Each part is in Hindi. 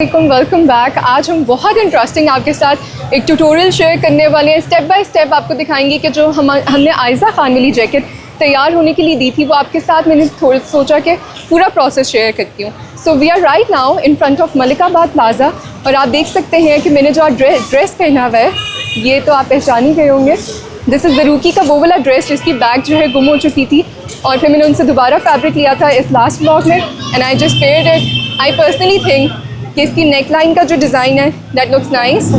Welcome back. आज हम बहुत इंटरेस्टिंग आपके साथ एक ट्यूटोरियल शेयर करने वाले हैं। स्टेप बाय स्टेप आपको दिखाएंगे कि जो हमने आयज़ा खान वाली जैकेट तैयार होने के लिए दी थी वो आपके साथ मैंने थोड़ा सोचा कि पूरा प्रोसेस शेयर करती हूँ। So we are right now in front of Malikabad plaza और आप देख सकते हैं कि मैंने जो ड्रेस पहना हुआ है ये तो आप पहचान ही गए होंगे। दिस इज़ ज़रूकी का वो वाला ड्रेस जिसकी बैग जो है गुम हो चुकी थी और फिर मैंने उनसे दोबारा फैब्रिक लिया था इस लास्ट व्लॉग में and I just paired it. I personally think कि इसकी नेक लाइन का जो डिज़ाइन है दैट लुक्स नाइस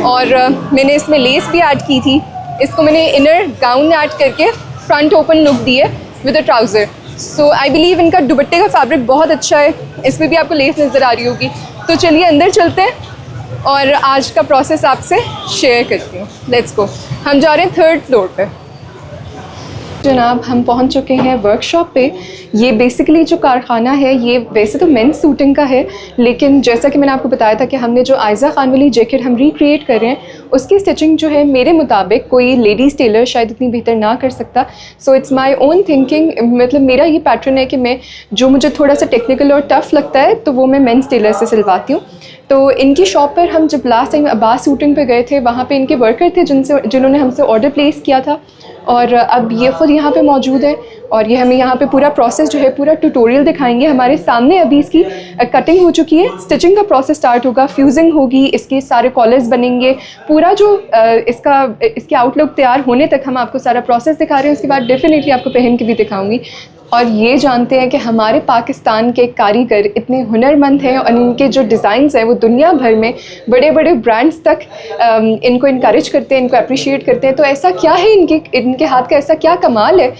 और मैंने इसमें लेस भी ऐड की थी। इसको मैंने इनर गाउन ऐड करके फ्रंट ओपन लुक दी है with a trouser. So I believe इनका दुपट्टे का फैब्रिक बहुत अच्छा है, इसमें भी आपको लेस नज़र आ रही होगी। तो चलिए अंदर चलते हैं और आज का प्रोसेस आपसे शेयर करती हूँ। Let's go. हम जा रहे हैं 3rd फ्लोर पे। जनाब हम पहुंच चुके हैं वर्कशॉप पे। ये बेसिकली जो कारखाना है ये वैसे तो मेंस सूटिंग का है, लेकिन जैसा कि मैंने आपको बताया था कि हमने जो आयज़ा खान वाली जैकेट हम रिक्रिएट कर रहे हैं उसकी स्टिचिंग जो है मेरे मुताबिक कोई लेडीज़ टेलर शायद इतनी बेहतर ना कर सकता। So it's my own thinking, मतलब मेरा ये पैटर्न है कि मैं जो मुझे थोड़ा सा टेक्निकल और टफ़ लगता है तो वो मैं मेंस टेलर से सिलवाती हूँ। तो इनकी शॉप पर हम जब लास्ट टाइम अब्बास शूटिंग पे गए थे वहाँ पे इनके वर्कर थे जिन्होंने हमसे ऑर्डर प्लेस किया था और अब ये ख़ुद यहाँ पे मौजूद है और ये हमें यहाँ पे पूरा प्रोसेस जो है पूरा ट्यूटोरियल दिखाएंगे। हमारे सामने अभी इसकी कटिंग हो चुकी है, स्टिचिंग का प्रोसेस स्टार्ट होगा, फ्यूजिंग होगी, इसके सारे कॉलर्स बनेंगे, पूरा जो इसके आउटलुक तैयार होने तक हम आपको सारा प्रोसेस दिखा रहे हैं। उसके बाद डेफिनेटली आपको पहन के भी दिखाऊंगी। और ये जानते हैं कि हमारे पाकिस्तान के कारीगर इतने हुनरमंद हैं और इनके जो डिज़ाइंस हैं वो दुनिया भर में बड़े बड़े ब्रांड्स तक इनको इनकरेज करते हैं, इनको अप्रिशिएट करते हैं। तो ऐसा क्या है इनके हाथ का, ऐसा क्या कमाल है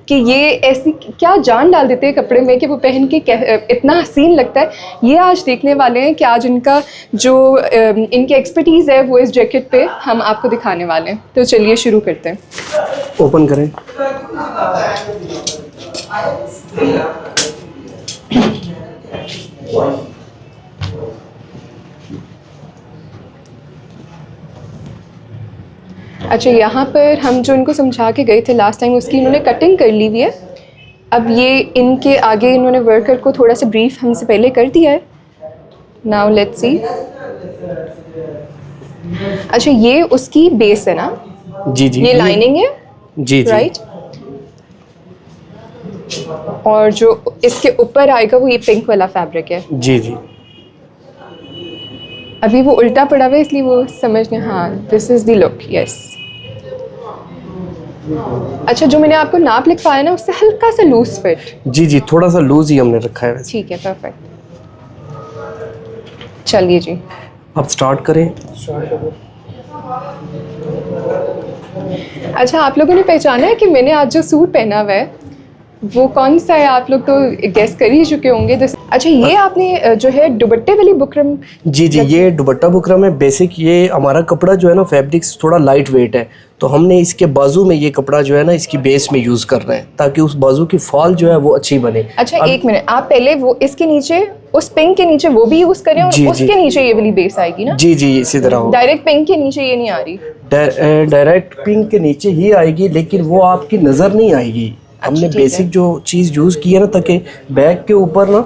कि ये ऐसी क्या जान डाल देते हैं कपड़े में कि वो पहन के इतना हसीन लगता है। ये आज देखने वाले हैं कि आज इनका जो इनकी एक्सपर्टीज़ है वो इस जैकेट पे हम आपको दिखाने वाले हैं। तो चलिए शुरू करते हैं। ओपन करें। अच्छा, यहाँ पर हम जो इनको समझा के गए थे लास्ट टाइम उसकी इन्होंने कटिंग कर ली हुई है। अब ये इनके आगे इन्होंने वर्कर को थोड़ा सा ब्रीफ हमसे पहले कर दिया है। Now let's see. अच्छा, ये उसकी बेस है ना? जी जी, ये लाइनिंग है। जी जी, राइट। और जो इसके ऊपर आएगा वो ये पिंक वाला फैब्रिक है। जी जी। अभी वो उल्टा पड़ा हुआ है इसलिए वो समझ नहीं। हाँ, this is the look. Yes. अच्छा, जो मैंने आपको नाप लिखवाया ना उससे हल्का सा लूज फिट। जी जी, थोड़ा सा लूज ही हमने रखा है वैसे। ठीक है, परफेक्ट। चलिए जी, अब स्टार्ट करें। अच्छा आप लोगों ने पहचाना है कि मैंने आज जो सूट पहना हुआ है वो कौन सा है? आप लोग तो गेस कर ही चुके होंगे। अच्छा, ये आपने जो है दुपट्टे वाली बुकरम। जी जी, ये दुपट्टा बुकरम है। बेसिक ये हमारा कपड़ा जो है ना फैब्रिक्स थोड़ा लाइट वेट है, तो हमने इसके बाजू में ये कपड़ा जो है ना इसकी बेस में यूज़ कर रहे हैं ताकि उस बाजू की फॉल जो है वो अच्छी बने। अच्छा, एक मिनट, आप पहले वो इसके नीचे उस पिंक के नीचे वो भी यूज़ करें और जी, उसके नीचे ये वाली बेस आएगी ना? जी जी, इसी तरह हो। डायरेक्ट पिंक के नीचे ये नहीं आ रही? डायरेक्ट पिंक के नीचे ही आएगी लेकिन वो आपकी नज़र नहीं आएगी। हमने बेसिक जो चीज़ यूज़ की है ना ताकि बैग के ऊपर ना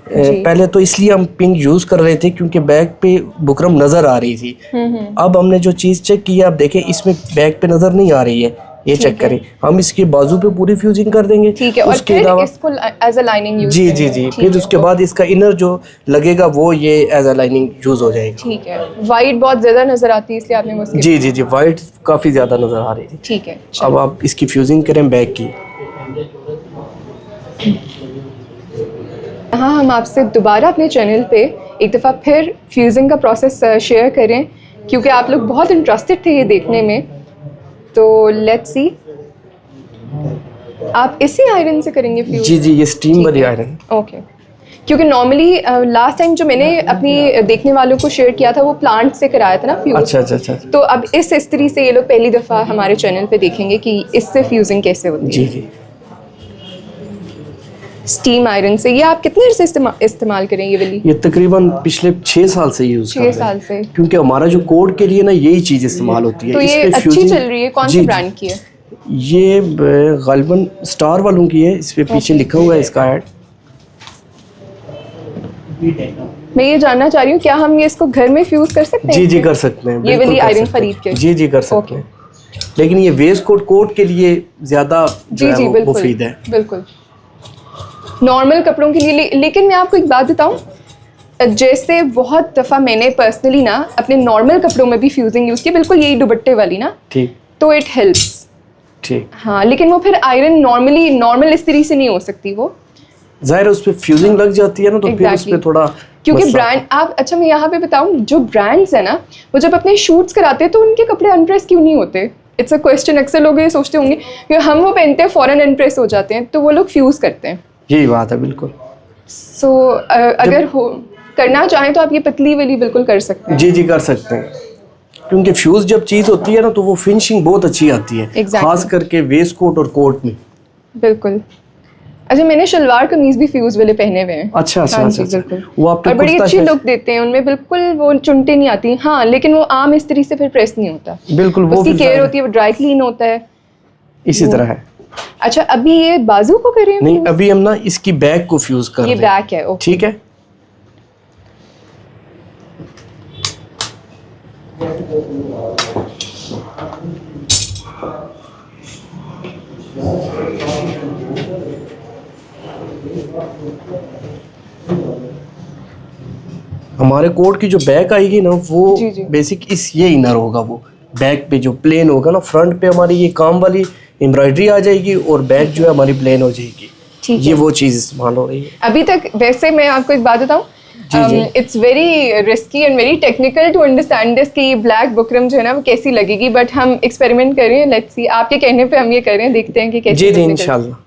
पहले तो इसलिए हम पिंक यूज़ कर रहे थे क्योंकि बैग पे बुकरम नज़र आ रही थी। अब हमने जो चीज़ चेक की है, आप देखें इसमें बैग पे नज़र नहीं आ रही है, ये चेक करें। हम इसके बाजू पे पूरी फ्यूजिंग कर देंगे। ठीक है। और उसके फिर अलावा इसको एज अ लाइनिंग यूज जी जी जी, फिर उसके बाद इसका इनर जो लगेगा वो ये एज अ लाइनिंग यूज़ हो जाएगा। ठीक है। वाइट बहुत ज़्यादा नज़र आती है इसलिए आपने मुझसे। जी जी जी, वाइट काफ़ी ज़्यादा नज़र आ रही थी। ठीक है। अब आप इसकी फ्यूजिंग करें बैग की। हाँ, हम आपसे दोबारा अपने चैनल पे एक दफ़ा फिर फ्यूजिंग का प्रोसेस शेयर करें क्योंकि आप लोग बहुत इंटरेस्टेड थे ये देखने में। तो लेट्स सी। आप इसी आयरन से करेंगे फ्यूज? जी जी, ये स्टीम वाली आयरन। ओके। क्योंकि नॉर्मली लास्ट टाइम जो मैंने अपनी देखने वालों को शेयर किया था वो प्लांट से कराया था ना फ्यूज। अच्छा अच्छा अच्छा। तो अब इस इस्त्री से ये लोग पहली दफ़ा हमारे चैनल पे देखेंगे कि इससे फ्यूजिंग कैसे होती है। जी जी, स्टीम आयरन से। ये आप कितने अर्से इस्तेमाल करें ये वाली? ये तकरीबन पिछले 6 साल से यूज़ कर रहे हैं। 6 साल से। क्योंकि हमारा जो कोड के लिए ना यही चीज़ इस्तेमाल होती है। तो ये अच्छी चल रही है? कौन से ब्रांड की है? ये गालिबन स्टार वालों की है। इस पे पीछे लिखा हुआ है इसका ऐड। मैं ये जानना चाह रही हूँ, क्या हम ये इसको घर में फ्यूज कर सकते हैं? जी जी कर सकते हैं, ये वाली आयरन सकते हैं। खरीद के? जी जी कर सकते हैं, लेकिन ये वेस्ट कोट के लिए ज़्यादा जी जी बिल्कुल मुफीद है। बिल्कुल नॉर्मल कपड़ों के लिए लेकिन मैं आपको एक बात बताऊँ, जैसे बहुत दफ़ा मैंने पर्सनली ना अपने नॉर्मल कपड़ों में भी फ्यूजिंग यूज़ की, बिल्कुल यही दुपट्टे वाली ना, ठीक, तो इट हेल्प्स। ठीक, हाँ, लेकिन वो फिर आयरन नॉर्मल इस्त्री से नहीं हो सकती वो, ज़ाहिर है उस पर फ्यूजिंग लग जाती है ना, तो फिर उस पर थोड़ा क्योंकि ब्रांड आप, अच्छा मैं यहाँ पे बताऊँ, जो ब्रांड्स है ना वो जब अपने शूट्स कराते हैं तो उनके कपड़े अनप्रेस क्यों नहीं होते? इट्स अ क्वेश्चन, अक्सर लोग ये सोचते होंगे कि हम वो पहनते हैं फ़ौरन अनप्रेस हो जाते हैं, तो वो लोग फ्यूज़ करते हैं। यही बात है बिल्कुल। सो अगर हो करना चाहें तो आप ये पतली वाली बिल्कुल कर सकते हैं। जी जी कर सकते हैं, क्योंकि फ्यूज जब चीज़ होती है ना तो वो फिनिशिंग बहुत अच्छी आती है। Exactly. खास करके वेस्ट कोट और कोट में। बिल्कुल। अच्छा, मैंने शलवार कमीज भी फ्यूज वाले पहने हुए हैं। अच्छा अच्छा हाँ अच्छा, जी, बिल्कुल। वो आप और बड़ी अच्छी लुक देते हैं उनमें, बिल्कुल वो चुनटे नहीं आती। हाँ, लेकिन वो आम इस्त्री से फिर प्रेस नहीं होता। बिल्कुल, वो उसकी केयर होती है, वो ड्राई क्लीन होता है, इसी तरह है। अच्छा, अभी ये बाजू को कर रहे हैं? नहीं, अभी हम ना इसकी बैक को फ्यूज कर रहे हैं। ये बैक है, ओके, ठीक है। हमारे कोट की जो बैक आएगी ना वो बेसिक इस ये इनर होगा, वो बैक पे जो प्लेन होगा ना, फ्रंट पे हमारी ये काम वाली एम्ब्रॉयडरी आ जाएगी और बैक जो है हमारी प्लेन हो जाएगी। ये वो चीज़ इस्तेमाल हो रही है अभी तक। वैसे मैं आपको एक बात बताऊं, it's very risky and very technical to understand this कि ब्लैक बुकरम जो है ना वो कैसी लगेगी, बट हम एक्सपेरिमेंट कर रहे हैं, लेट्स सी। आपके कहने पे हम ये कर रहे हैं, देखते हैं कि कैसी। जी इंशाल्लाह।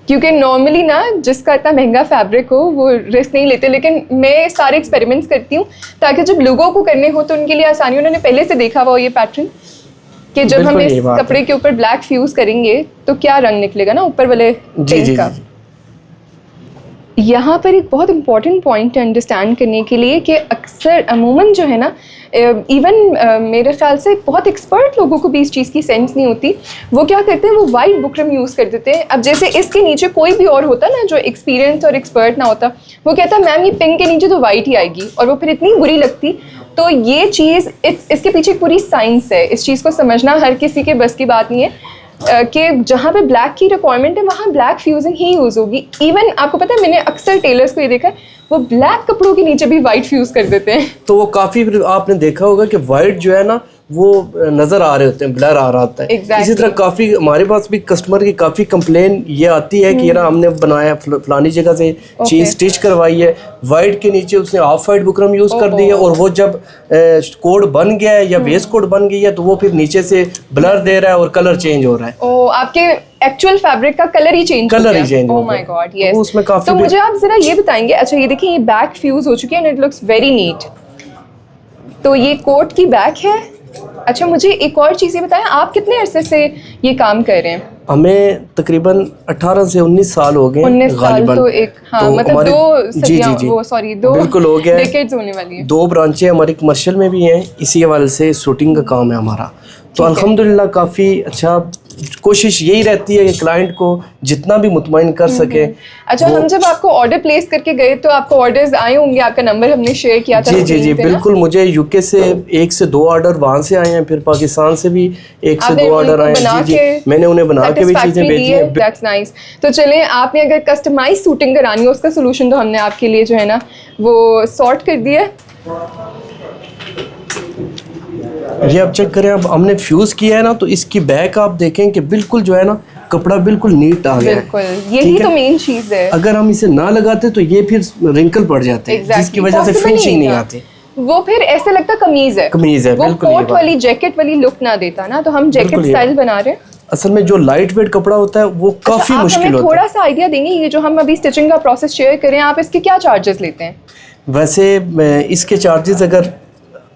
क्योंकि नॉर्मली ना जिसका इतना महंगा फैब्रिक हो वो रिस्क नहीं लेते, लेकिन मैं सारे एक्सपेरिमेंट्स करती हूँ ताकि जब लोगों को करने हो तो उनके लिए आसानी। उन्होंने पहले से देखा हुआ ये पैटर्न कि जब हम इस कपड़े के ऊपर ब्लैक फ्यूज करेंगे तो क्या रंग निकलेगा ना ऊपर वाले पिंक का। यहाँ पर एक बहुत इंपॉर्टेंट पॉइंट है अंडरस्टैंड करने के लिए कि अक्सर अमूमन जो है ना, इवन मेरे ख्याल से बहुत एक्सपर्ट लोगों को भी इस चीज़ की सेंस नहीं होती। वो क्या करते हैं, वो वाइट बुकरम यूज़ कर देते हैं। अब जैसे इसके नीचे कोई भी और होता ना जो एक्सपीरियंस और एक्सपर्ट ना होता, वो कहता मैम ये पिंक के नीचे तो वाइट ही आएगी, और वो फिर इतनी बुरी लगती। तो ये चीज़ इसके पीछे पूरी साइंस है, इस चीज़ को समझना हर किसी के बस की बात नहीं है कि जहाँ पे ब्लैक की रिक्वायरमेंट है वहाँ ब्लैक फ्यूजिंग ही यूज़ होगी। इवन आपको पता है, मैंने अक्सर टेलर्स को ये देखा है वो ब्लैक कपड़ों के नीचे भी वाइट फ्यूज कर देते हैं। तो वो काफ़ी आपने देखा होगा कि वाइट जो है ना वो नज़र आ रहे होते हैं, ब्लर आ रहा होता है। इसी तरह काफ़ी हमारे पास भी कस्टमर की काफ़ी कंप्लेन ये आती है कि यार हमने बनाया फलानी जगह से चीज़ स्टिच करवाई है, वाइट के नीचे उसने ऑफ वाइट बुकरम यूज़ कर दी है, और वो जब कोड बन गया है या वेस्ट कोड बन गई है तो वो फिर नीचे से ब्लर दे रहा है और कलर चेंज हो रहा है। आपके एक्चुअल फैब्रिक का colour he change oh my God, yes. उसमें काफी तो मुझे आप जरा ये बताएंगे, अच्छा ये देखिए ये बैक फ्यूज हो चुकी है and it looks very neat. तो ये कोट की बैक है। अच्छा मुझे एक और चीज़ ये बताएं, आप कितने अरसे से ये काम कर रहे हैं? हमें तकरीबन 18 से 19 साल हो गए। 19 साल तो एक, हाँ तो मतलब दो सदियां, वो सॉरी दो बिल्कुल हो गया, डेकेड्स होने वाली है। 2 ब्रांचें हमारी कमर्शियल में भी हैं, इसी हवाले से शूटिंग का काम है हमारा। तो अल्हम्दुलिल्लाह काफ़ी अच्छा, कोशिश यही रहती है कि क्लाइंट को जितना भी मुतमईन कर सके। अच्छा, हम जब आपको ऑर्डर प्लेस करके गए तो आपको ऑर्डर्स आए होंगे, आपका नंबर हमने शेयर किया था। जी जी बिल्कुल, मुझे यूके से 1 से 2 ऑर्डर वहाँ से आए हैं, फिर पाकिस्तान से भी 1 से 2 ऑर्डर आए हैं। जी मैंने उन्हें बना के भी चीज़ें भेजी हैं। That's nice. तो चलें, आपने अगर कस्टमाइज सूटिंग करानी हो उसका सोल्यूशन तो हमने आपके लिए जो है ना वो सॉर्ट कर दिया है। ये आप चेक करें, अब हमने फ्यूज किया है ना तो इसकी बैक आप देखें कि बिल्कुल जो है ना कपड़ा बिल्कुल नीट आ गया है। बिल्कुल, यही तो मेन चीज है। अगर हम इसे ना लगाते तो ये फिर रिंकल पड़ जाते हैं, जिसकी वजह से फिनिशिंग नहीं आती। वो फिर ऐसे लगता कमीज है, वो कोट वाली जैकेट वाली लुक ना देता ना। तो हम जैकेट स्टाइल बना रहे हैं। असल में जो लाइट वेट कपड़ा होता है वो काफी मुश्किल होता है। थोड़ा सा आइडिया देंगे, ये जो हम अभी स्टिचिंग का प्रोसेस शेयर करें, आप इसके क्या चार्जेस लेते हैं? वैसे इसके चार्जेस अगर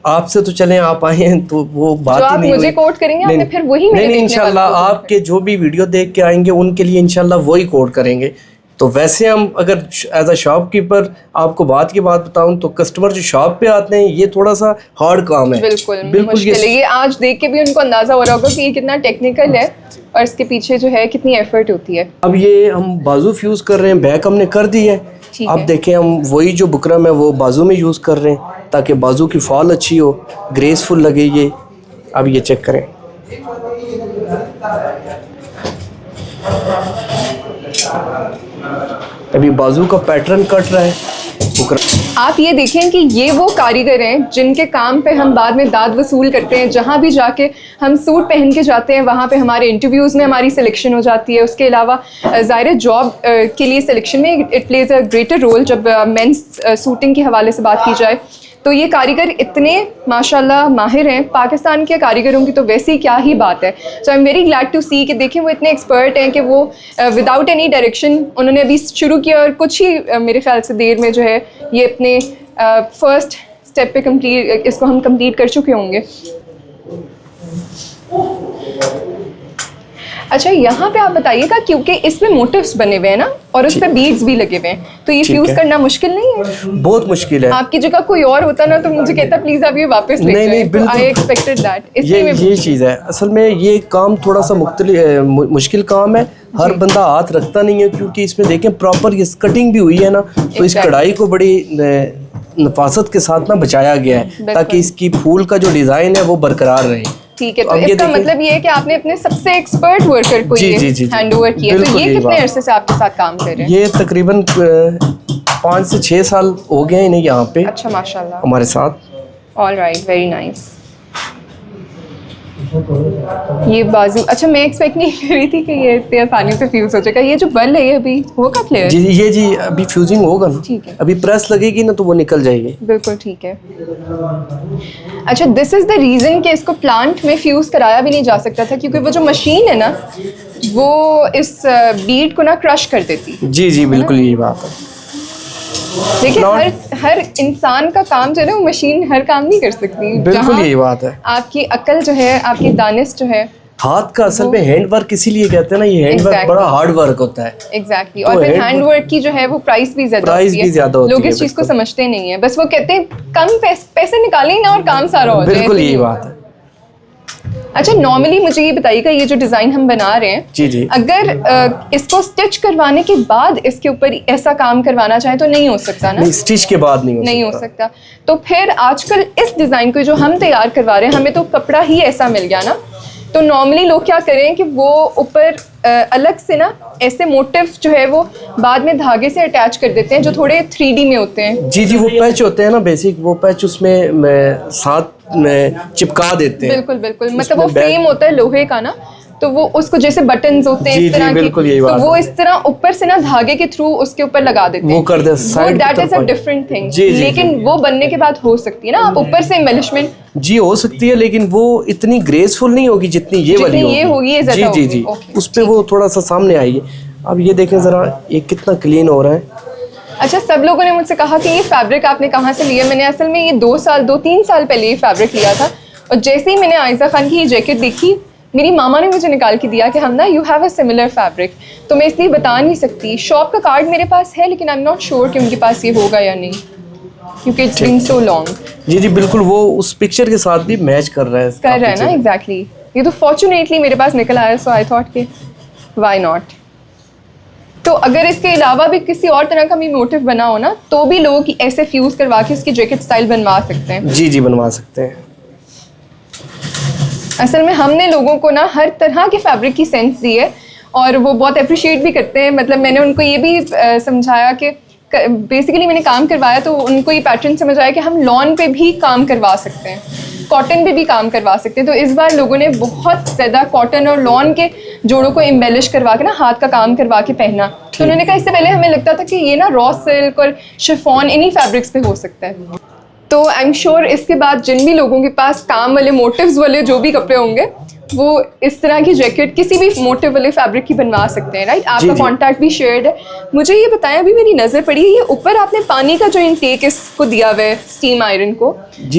आपसे तो चलें आप आए हैं तो वो बात ही नहीं, मुझे कोट करेंगे आपने फिर वही नहीं इंशाल्लाह आपके जो भी वीडियो देख के आएंगे उनके लिए इंशाल्लाह वही कोट करेंगे। तो वैसे हम अगर एज अ शॉपकीपर आपको बात की बात बताऊं तो कस्टमर जो शॉप पे आते हैं ये थोड़ा सा हार्ड काम है। बिल्कुल मुश्किल है। ये आज देख के भी उनको अंदाजा हो रहा होगा कि ये कितना टेक्निकल है और इसके पीछे जो है कितनी एफर्ट होती है। अब ये हम बाजू फ्यूज कर रहे हैं, बैक हमने कर दी है, ठीक अब है। देखें हम वही जो बुकरम है वो बाजू में यूज़ कर रहे हैं ताकि बाजू की फॉल अच्छी हो, ग्रेसफुल लगे ये। अब ये चेक करें, अभी बाजू का पैटर्न कट रहा है बुकरम। आप ये देखें कि ये वो कारीगर हैं जिनके काम पे हम बाद में दाद वसूल करते हैं। जहाँ भी जाके हम सूट पहन के जाते हैं वहाँ पे हमारे इंटरव्यूज़ में हमारी सिलेक्शन हो जाती है। उसके अलावा ज़ाहिर जॉब के लिए सिलेक्शन में it plays a greater role जब मेंस सूटिंग के हवाले से बात की जाए। तो ये कारीगर इतने माशाल्लाह माहिर हैं। पाकिस्तान के कारीगरों की तो वैसे ही क्या ही बात है। So I am very glad to see कि देखें वो इतने एक्सपर्ट हैं कि वो विदाउट एनी डायरेक्शन उन्होंने अभी शुरू किया और कुछ ही मेरे ख्याल से देर में जो है ये अपने फर्स्ट स्टेप पे इसको हम कंप्लीट कर चुके होंगे। अच्छा, यहाँ पे आप बताइएगा क्योंकि इसमें मोटिव्स बने हुए हैं ना और उस पर बीड्स भी लगे हुए हैं, तो ये फ्यूज करना मुश्किल नहीं है? बहुत मुश्किल है। आपकी जगह कोई और होता ना तो मुझे कहता प्लीज आप ये वापस ले जाएं। नहीं, बिल्कुल। I expected that. ये चीज़ है, असल में ये काम थोड़ा सा मुश्किल काम है। हर बंदा हाथ रखता नहीं है क्योंकि इसमें देखें प्रॉपर ये कटिंग भी हुई है ना, तो इस कढ़ाई को बड़ी नफासत के साथ ना बचाया गया है ताकि इसकी फूल का जो डिज़ाइन है वो बरकरार रहे। ठीक है, तो इसका मतलब ये है कि आपने अपने सबसे एक्सपर्ट वर्कर को ये हैंड ओवर किया। तो ये कितने अरसे से आपके साथ काम कर रहे हैं? ये तकरीबन 5 से 6 साल हो गए इन्हें यहाँ पे। अच्छा, माशाल्लाह, हमारे साथ। All right, very nice. ये बाजू, अच्छा मैं एक्सपेक्ट नहीं कर रही थी कि ये इतनी आसानी से फ्यूज हो जाएगा। ये जो बल है ये अभी वो कब ले? जी अभी फ्यूजिंग होगा ना। ठीक है, अभी प्रेस लगेगी ना तो वो निकल जाएगी। बिल्कुल ठीक है। अच्छा, दिस इज द रीजन कि इसको प्लांट में फ्यूज कराया भी नहीं जा सकता था क्योंकि वो जो मशीन है ना वो इस बीड को ना क्रश कर देती। जी बिल्कुल यही बात है। देखिए हर इंसान का काम जो है ना वो मशीन हर काम नहीं कर सकती। बिल्कुल यही बात है। आपकी अकल जो है, आपकी दानिश जो है, हाथ का असल में हैंड वर्क इसीलिए कहते हैं ना, ये हैंड वर्क बड़ा हार्ड वर्क होता है। एग्जैक्टली। और फिर हैंड वर्क की जो है वो प्राइस भी ज्यादा होती है। लोग इस चीज को समझते नहीं है, बस वो कहते हैं कम पैसे निकालें ना और काम सारा हो जाए। बिल्कुल यही बात है। अच्छा, नॉर्मली मुझे ये बताइएगा ये जो डिज़ाइन हम बना रहे हैं, जी अगर इसको स्टिच करवाने के बाद इसके ऊपर ऐसा काम करवाना चाहे तो नहीं हो सकता ना? नहीं, स्टिच के बाद नहीं हो सकता। तो फिर आजकल इस डिज़ाइन को जो हम तैयार करवा रहे हैं, हमें तो कपड़ा ही ऐसा मिल गया ना, तो नॉर्मली लोग क्या करें कि वो ऊपर अलग से ना ऐसे मोटिव जो है वो बाद में धागे से अटैच कर देते हैं जो थोड़े 3D में होते हैं। जी वो पैच होते हैं ना, बेसिक वो पैच उसमें साथ में चिपका देते हैं। बिल्कुल, मतलब वो फ्रेम होता है लोहे का ना, तो वो उसको जैसे बटन्स होते हैं इस तरह के, तो वो इस तरह ऊपर से ना धागे के थ्रू उसके ऊपर लगा देते हैं। वो कर दे side, that is a different thing. लेकिन वो बनने के बाद हो सकती है ना आप ऊपर से एम्बेलिशमेंट जी हो सकती है, लेकिन वो इतनी ग्रेसफुल नहीं होगी जितनी ये वाली होगी। जी उस पे वो थोड़ा सा सामने आएगी। अब ये देखें जरा, ये कितना क्लीन हो रहा है। अच्छा, सब लोगों ने मुझसे कहा कि ये फैब्रिक आपने कहाँ से लिया? मैंने असल में ये 2-3 साल पहले ये फैब्रिक लिया था, और जैसे ही मैंने आयजा खान की ये जैकेट देखी, मेरी मामा ने मुझे निकाल के दिया कि हम ना you have a similar fabric, तो मैं इसलिए बता नहीं सकती। शॉप का कार्ड मेरे पास है लेकिन आई एम नॉट श्योर कि उनके पास ये होगा या नहीं, क्योंकि इट्स बीन सो लॉन्ग। जी बिल्कुल, वो उस पिक्चर के साथ भी मैच कर रहा है ना। एग्जैक्टली। ये तो फॉर्चुनेटली मेरे पास निकल आया, सो आई थॉट कि व्हाई नॉट। तो अगर इसके अलावा भी किसी और तरह का भी मोटिव बना हो ना, तो भी लोग ऐसे फ्यूज करवा के इसकी जैकेट स्टाइल बनवा सकते हैं। जी बनवा सकते हैं। असल में हमने लोगों को ना हर तरह के फैब्रिक की सेंस दी है और वो बहुत अप्रिशिएट भी करते हैं। मतलब मैंने उनको ये भी समझाया कि बेसिकली मैंने काम करवाया तो उनको ये पैटर्न समझ आया कि हम लॉन पे भी काम करवा सकते हैं, कॉटन पे भी काम करवा सकते हैं। तो इस बार लोगों ने बहुत ज़्यादा कॉटन और लॉन के जोड़ों को एम्बेलिश करवा के ना हाथ का काम करवा के पहना। तो उन्होंने कहा इससे पहले हमें लगता था कि ये ना रॉ सिल्क और शिफॉन इन्हीं फैब्रिक्स पे हो सकता है। तो आई एम श्योर इसके बाद जिन भी लोगों के पास काम वाले मोटिव्स वाले जो भी कपड़े होंगे वो इस तरह की जैकेट किसी भी मोटिव वाले फैब्रिक की बनवा सकते हैं। राइट, आपका कॉन्टैक्ट भी शेयर्ड है। मुझे ये बताएं, अभी मेरी नज़र पड़ी है ये ऊपर आपने पानी का जो इनटेक इसको दिया हुआ है स्टीम आयरन को,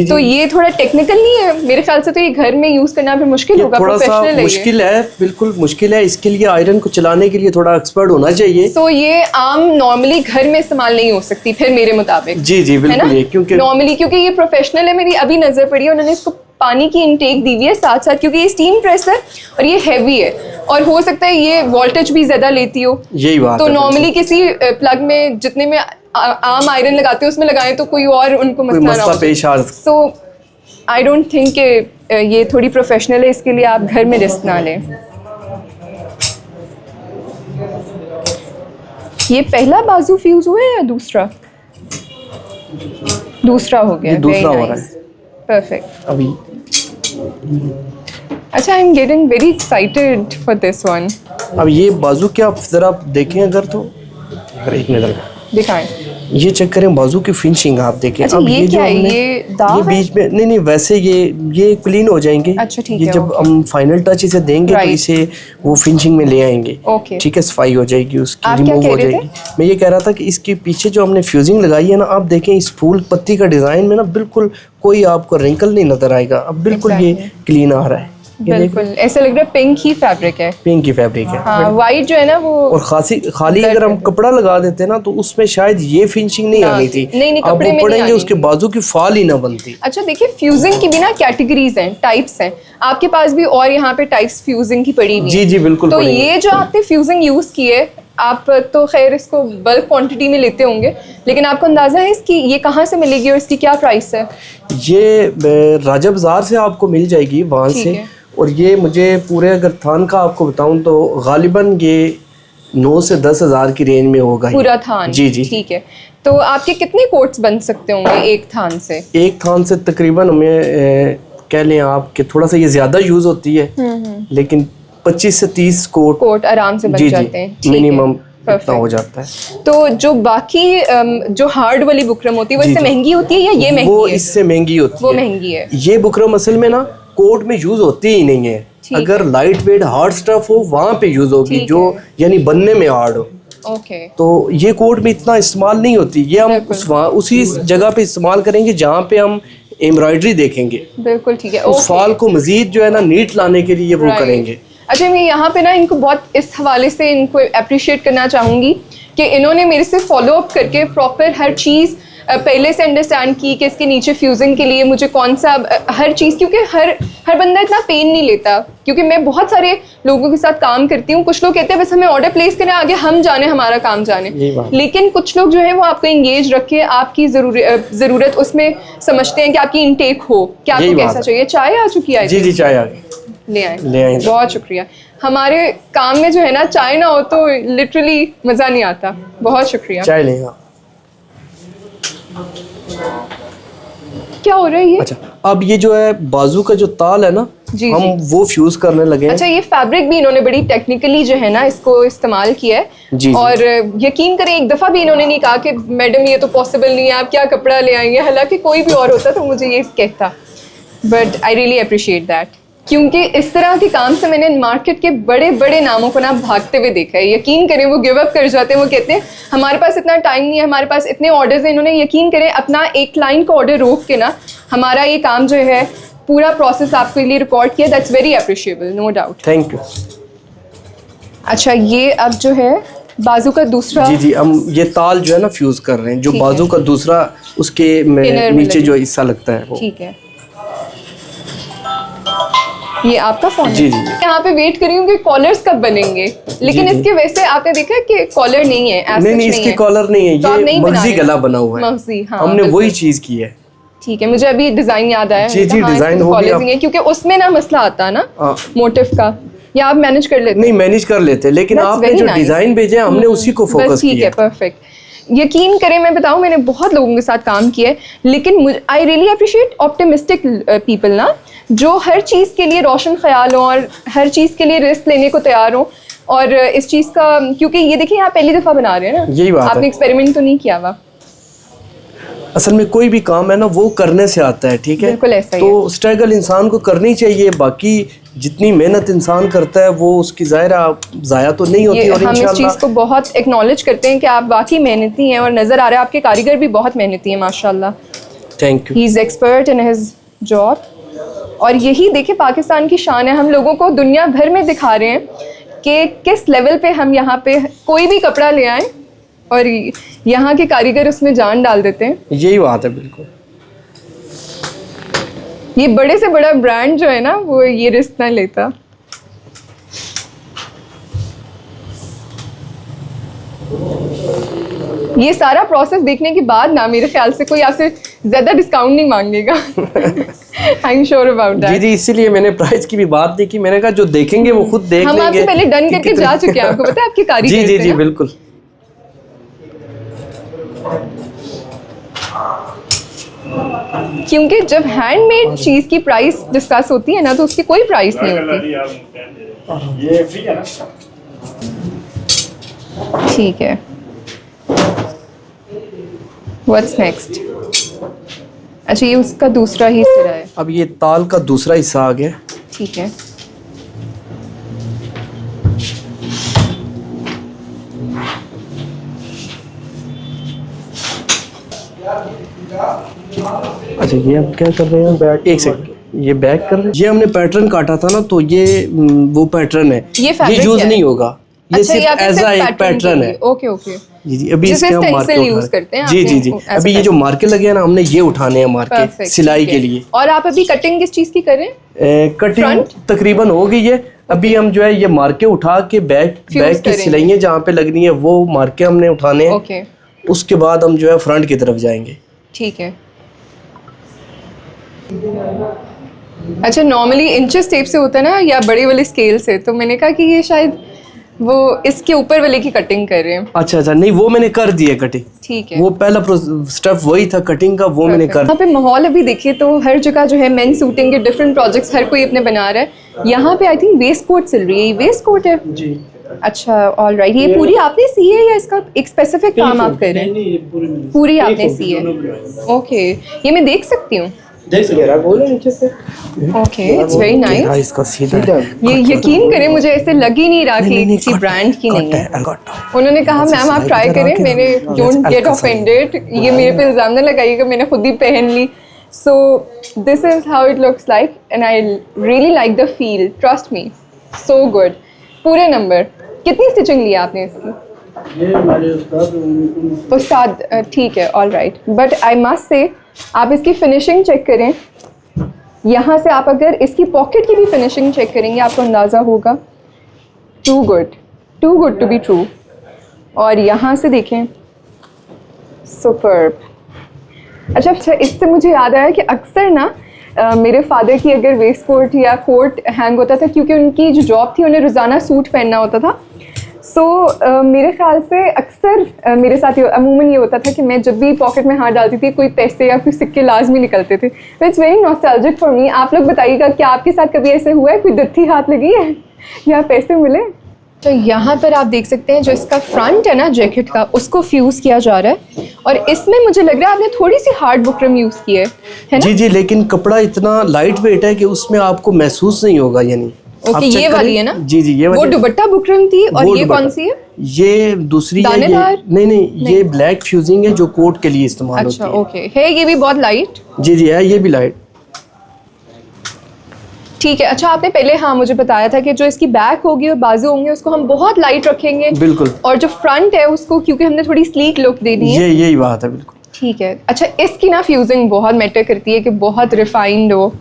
तो ये थोड़ा टेक्निकल नहीं है? मेरे ख्याल से तो ये घर में यूज़ करना भी मुश्किल होगा, प्रोफेशनल मुश्किल है, बिल्कुल मुश्किल है। इसके लिए आयरन को चलाने के लिए थोड़ा एक्सपर्ट होना चाहिए। तो ये आम नॉर्मली घर में इस्तेमाल नहीं हो सकती फिर मेरे मुताबिक। जी बिल्कुल, क्योंकि नॉर्मली क्योंकि ये प्रोफेशनल है। मेरी अभी नज़र पड़ी है, उन्होंने इसको पानी की इनटेक दी हुई है साथ साथ, क्योंकि ये स्टीम प्रेस है और ये हैवी है और हो सकता है ये वोल्टेज भी ज़्यादा लेती हो। यही बात तो नॉर्मली किसी प्लग में जितने में आम आयरन लगाते हैं उसमें लगाएं तो कोई और उनको कोई मसला ना मसला हो। पेश आ सो आई डोंट थिंक कि ये थोड़ी प्रोफेशनल है, इसके लिए आप घर में रिस्क ना लें। ये पहला बाजू फ्यूज हुआ है या दूसरा? दूसरा हो गया। ये दूसरा हो रहा है। परफेक्ट। अभी अच्छा, I am getting very excited for this one. अब ये बाजू के आप जरा देखें अगर तो, अगर एक मिनट दिखाएं। ये चेक करें बाजू की फिनिशिंग आप देखें। अच्छा, अब ये जो क्या है? हमने ये दाग ये बीच में नहीं वैसे ये क्लीन हो जाएंगे। अच्छा, ठीक ये है, जब ओके। हम फाइनल टच इसे देंगे तो Right. इसे वो फिनिशिंग में ले आएंगे। ओके। ठीक है, सफाई हो जाएगी उसकी, आप क्या रिमूव कह हो रहे जाएगी। मैं ये कह रहा था कि इसके पीछे जो हमने फ्यूजिंग लगाई है ना, आप देखें इस फूल पत्ती का डिजाइन में ना बिल्कुल कोई आपको रिंकल नहीं नजर आएगा। अब बिल्कुल ये क्लीन आ रहा है। ये बिल्कुल ऐसा लग रहा है पिंक ही फैब्रिक है। पिंक की फैब्रिक है। हाँ, वाइट जो है ना वो और खाली अगर हम कपड़ा लगा देते ना तो उसमें शायद ये फिनिशिंग नहीं आनी थी। नहीं, अब कपड़े वो में नहीं पड़ेंगे आनी उसके बाजू की फाल ही ना बनती। अच्छा देखिए, फ्यूजिंग की भी ना कैटेगरीज हैं, टाइप्स हैं। आपके पास भी और यहाँ पे टाइप्स फ्यूजिंग की पड़ी हुई जी जी बिल्कुल तो पड़ेंगे। ये जो आपने फ्यूजिंग यूज की है, आप तो खैर इसको बल्क क्वांटिटी में लेते होंगे, लेकिन आपको अंदाजा है इसकी ये कहाँ से मिलेगी और इसकी क्या प्राइस है? ये राजा बाजार से आपको मिल जाएगी वहाँ ठीक से। है। और ये मुझे पूरे अगर थान का आपको बताऊं तो गालिबन ये 9 से 10 हज़ार की रेंज में होगा पूरा थान? जी जी। ठीक है। तो आपके कितने कोट्स बन सकते होंगे एक थान से? एक थान से तकरीबन हमें कह लें आप कि थोड़ा सा ये ज़्यादा यूज़ होती है, लेकिन 25 से 30 कोट आराम से बन जाते हैं। ठीक है, मिनिमम इतना perfect। हो जाता है। तो जो बाकी जो हार्ड वाली बुकरम होती है वो इससे महंगी होती है या ये महंगी वो है? इससे महंगी होती वो है। महंगी है। ये बुकरम असल में ना कोट में यूज होती ही नहीं है। अगर लाइट वेट हार्ड स्टफ हो वहाँ पे यूज होगी, जो यानी बनने में हार्ड हो। ओके। तो ये कोट में इतना इस्तेमाल नहीं होती। ये हम उसी जगह पे इस्तेमाल करेंगे जहाँ पे हम एम्ब्रॉयडरी देखेंगे। बिल्कुल ठीक है। उस फाल को मजीद जो है ना नीट लाने के लिए वो करेंगे। अच्छा, मैं यहाँ पे ना इनको बहुत इस हवाले से इनको अप्रिशिएट करना चाहूँगी कि इन्होंने मेरे से फॉलो अप करके प्रॉपर हर चीज़ पहले से अंडरस्टैंड की कि इसके नीचे फ्यूजिंग के लिए मुझे कौन सा हर चीज़, क्योंकि हर बंदा इतना पेन नहीं लेता। क्योंकि मैं बहुत सारे लोगों के साथ काम करती हूँ, कुछ लोग कहते हैं बस हमें ऑर्डर प्लेस करें, आगे हम जाने, हमारा काम जाने। लेकिन कुछ लोग जो है वो आपको इंगेज रख के आपकी ज़रूरत उसमें समझते हैं कि आपकी इनटेक हो, कि आपको कैसा चाहिए। चाय आ चुकी है? जी जी, चाय आ गई। ले आए। बहुत शुक्रिया। हमारे काम में जो है ना चाय ना हो तो लिटरली मज़ा नहीं आता। बहुत शुक्रिया। चाय लेगा। क्या हो रहा है ये? अच्छा, अब ये जो है बाजू का जो ताल है ना, हम वो फ्यूज करने लगे हैं। अच्छा, ये फैब्रिक भी इन्होंने बड़ी टेक्निकली जो है ना इसको इस्तेमाल किया है। जी, और यकीन करें एक दफ़ा भी इन्होंने नहीं कहा कि मैडम ये तो पॉसिबल नहीं है, आप क्या कपड़ा ले आएंगे। हालांकि कोई भी और होता तो मुझे ये कहता, but I really appreciate that. क्योंकि इस तरह के काम से मैंने मार्केट के बड़े बड़े नामों को ना भागते हुए देखा है। यकीन करें वो गिव अप कर जाते हैं, वो कहते हैं हमारे पास इतना टाइम नहीं है, हमारे पास इतने ऑर्डर्स हैं। इन्होंने यकीन करें अपना एक क्लाइंट का ऑर्डर रोक के ना हमारा ये काम जो है पूरा प्रोसेस आपके लिए रिकॉर्ड किया। That's very appreciable, no doubt. Thank you. अच्छा, ये अब जो है बाजू का दूसरा, जी जी, हम ये ताल जो है ना फ्यूज कर रहे हैं, जो बाजू का दूसरा उसके नीचे जो हिस्सा लगता है वो। ठीक है। ये आपका फोन है? जी जी। यहाँ पे वेट कर रही हूँ कि कॉलर्स कब बनेंगे, लेकिन इसके वैसे आपने देखा है कि कॉलर नहीं है। नहीं, इसकी कॉलर नहीं है, ये मगजी गला बना हुआ है। मगजी, हाँ, हमने वही चीज की है। ठीक है, मुझे अभी डिजाइन याद आया। जी जी, डिजाइन हो गया, क्योंकि उसमें ना मसला आता है ना मोटिव का, या आप मैनेज कर लेते? नहीं, मैनेज कर लेते, लेकिन आपने जो डिजाइन भेजे हमने उसी को फोकस किया। ठीक है, परफेक्ट। यकीन करें, मैं बताऊं मैंने बहुत लोगों के साथ काम किया है, लेकिन I really appreciate optimistic people ना, जो हर चीज़ के लिए रोशन ख्याल हो और हर चीज़ के लिए रिस्क लेने को तैयार हो। और इस चीज़ का, क्योंकि ये देखिए आप पहली दफ़ा बना रहे हैं ना, यही बात आपने एक्सपेरिमेंट तो नहीं किया हुआ। असल में कोई भी काम है ना वो करने से आता है, ठीक है? बिल्कुल ऐसा ही तो स्ट्रगल इंसान को करनी चाहिए। बाकी जितनी मेहनत इंसान करता है वो उसकी ज़ाया तो नहीं होती। और हम इस चीज़ को बहुत एक्नॉलेज करते हैं कि आप वाकई मेहनती हैं, और नज़र आ रहा है आपके कारीगर भी बहुत मेहनती हैं माशाल्लाह। Thank you. He is expert in his job. और यही देखिए पाकिस्तान की शान है, हम लोगों को दुनिया भर में दिखा रहे हैं कि किस लेवल पे हम यहाँ पे कोई भी कपड़ा ले आएँ और यहाँ के कारीगर उसमें जान डाल देते हैं। यही बात है, बिल्कुल। ये बड़े से बड़ा ब्रांड जो है ना वो ये रिस्क ना लेता। ये सारा प्रोसेस देखने के बाद ना मेरे ख्याल से कोई आपसे ज्यादा डिस्काउंट नहीं मांगेगा। I am sure about that. जी जी, इसीलिए मैंने प्राइस की भी बात नहीं की, मैंने कहा जो देखेंगे वो खुद देख लेंगे। हम आपसे पहले डन करके जा चुके हैं, आपको पता है आपकी कारीगर जी जी से जी ना? बिल्कुल। क्योंकि जब हैंडमेड चीज की प्राइस डिस्कस होती है ना तो उसकी कोई प्राइस नहीं होती। ये फ्री है ना? ठीक है, व्हाट्स नेक्स्ट? अच्छा, ये उसका दूसरा ही सिरा है। अब ये ताल का दूसरा हिस्सा आ गया। ठीक है, अच्छा ये हम क्या कर रहे हैं? बैक, एक सेकंड, ये बैक कर रहे हैं। ये हमने पैटर्न काटा था ना, तो ये वो पैटर्न है, ये fabric यूज क्या है? नहीं होगा, ये अच्छा, सिर्फ आपने एज सिर्फ एक पैटर्न है। Okay okay. जी जी, अभी जिसे इसके हम stencil मार्के use उठा करते हैं जी आपने, जी जी। as a अभी ये जो मार्के लगे हैं ना, हमने ये उठाने हैं मार्के Perfect, सिलाई ठीक के है। लिए। और आप अभी कटिंग किस चीज की कर रहे हैं? Cutting Front? तकरीबन हो गई है। अभी हम जो है ये मार्के उठा के बैक की करेंगे। सिलाइयाँ जहाँ पे लगनी है वो मार्के हमने उठाने हैं। ओके, उसके बाद हम जो है फ्रंट की तरफ जाएंगे। ठीक है। अच्छा, नॉर्मली इंचेस टेप से होता है ना, या बड़े वाले स्केल से, तो मैंने कहा कि ये शायद वो इसके ऊपर वाले की कटिंग कर रहे हैं। अच्छा अच्छा, नहीं वो मैंने कर दी है कटिंग। ठीक है, वो पहला स्टेप वही था कटिंग का, वो मैंने कर। यहाँ पे माहौल अभी देखिए तो हर जगह जो है मेन सूटिंग के डिफरेंट प्रोजेक्ट्स हर कोई अपने बना रहा है। यहाँ पे आई थिंक वेस्ट कोट सिल रही है, ये वेस्ट कोट है जी। अच्छा, ऑल राइट। ये पूरी आपने सी है या इसका एक स्पेसिफिक काम आप कर रहे हैं? पूरी आपने सी है। ओके, ये मैं देख सकती हूँ? देख सकते बोलो नीचे से। Okay, it's very nice. इसका सीधा है। ये यकीन करें मुझे ऐसे लग ही नहीं रहा कि किसी ब्रांड की नहीं है। उन्होंने कहा मैम आप ट्राई करें, मैंने डोंट गेट ऑफेंडेड, ये मेरे पे इल्जाम ना लगाइएगा, मैंने खुद ही पहन ली। So this is how it looks like and I really like the feel, trust me, so good. पूरे नंबर कितनी स्टिचिंग ली आपने इसकी? ये हमारे उस्ताद ठीक है, all right, but I must say आप इसकी फिनिशिंग चेक करें। यहाँ से आप अगर इसकी पॉकेट की भी फिनिशिंग चेक करेंगे आपको अंदाज़ा होगा, too good to be true. और यहाँ से देखें, सुपर्ब। अच्छा, इससे मुझे याद आया कि अक्सर ना मेरे फादर की अगर वेस्ट कोट या कोट हैंग होता था, क्योंकि उनकी जो जॉब थी उन्हें रोज़ाना सूट पहनना होता था। सो मेरे ख्याल से अक्सर मेरे साथ अमूमन ये होता था कि मैं जब भी पॉकेट में हाथ डालती थी कोई पैसे या फिर सिक्के लाजमी निकलते थे। It's very nostalgic for me. आप लोग बताइएगा क्या आपके साथ कभी ऐसे हुआ है, कोई दत्ती हाथ लगी है या पैसे मिले? तो यहाँ पर आप देख सकते हैं जो इसका फ्रंट है ना जैकेट का, उसको फ्यूज़ किया जा रहा है। और इसमें मुझे लग रहा है आपने थोड़ी सी हार्ड बुकरम यूज़ की है ना? जी जी, लेकिन कपड़ा इतना लाइट वेट है कि उसमें आपको महसूस नहीं होगा। यानी ओके, ये वाली है ना? जी जी, ये वाली। वो दुपट्टा बुकरम थी। और ये दुपट्टा। कौन सी है? ये दूसरी है। नहीं, ये ब्लैक फ्यूजिंग है जो कोट के लिए इस्तेमाल होती अच्छा, है। ओके, है ये भी बहुत लाइट। जी जी है, ये भी लाइट। ठीक है। अच्छा, आपने पहले हाँ मुझे बताया था कि जो इसकी बैक होगी और बाजू होंगे उसको हम बहुत लाइट रखेंगे। बिल्कुल। और जो फ्रंट है उसको क्योंकि हमने थोड़ी स्लीक लुक दे दी है। यही बात है, बिल्कुल। ठीक है। अच्छा, इसकी ना फ्यूजिंग बहुत मैटर करती है कि बहुत रिफाइंड हो।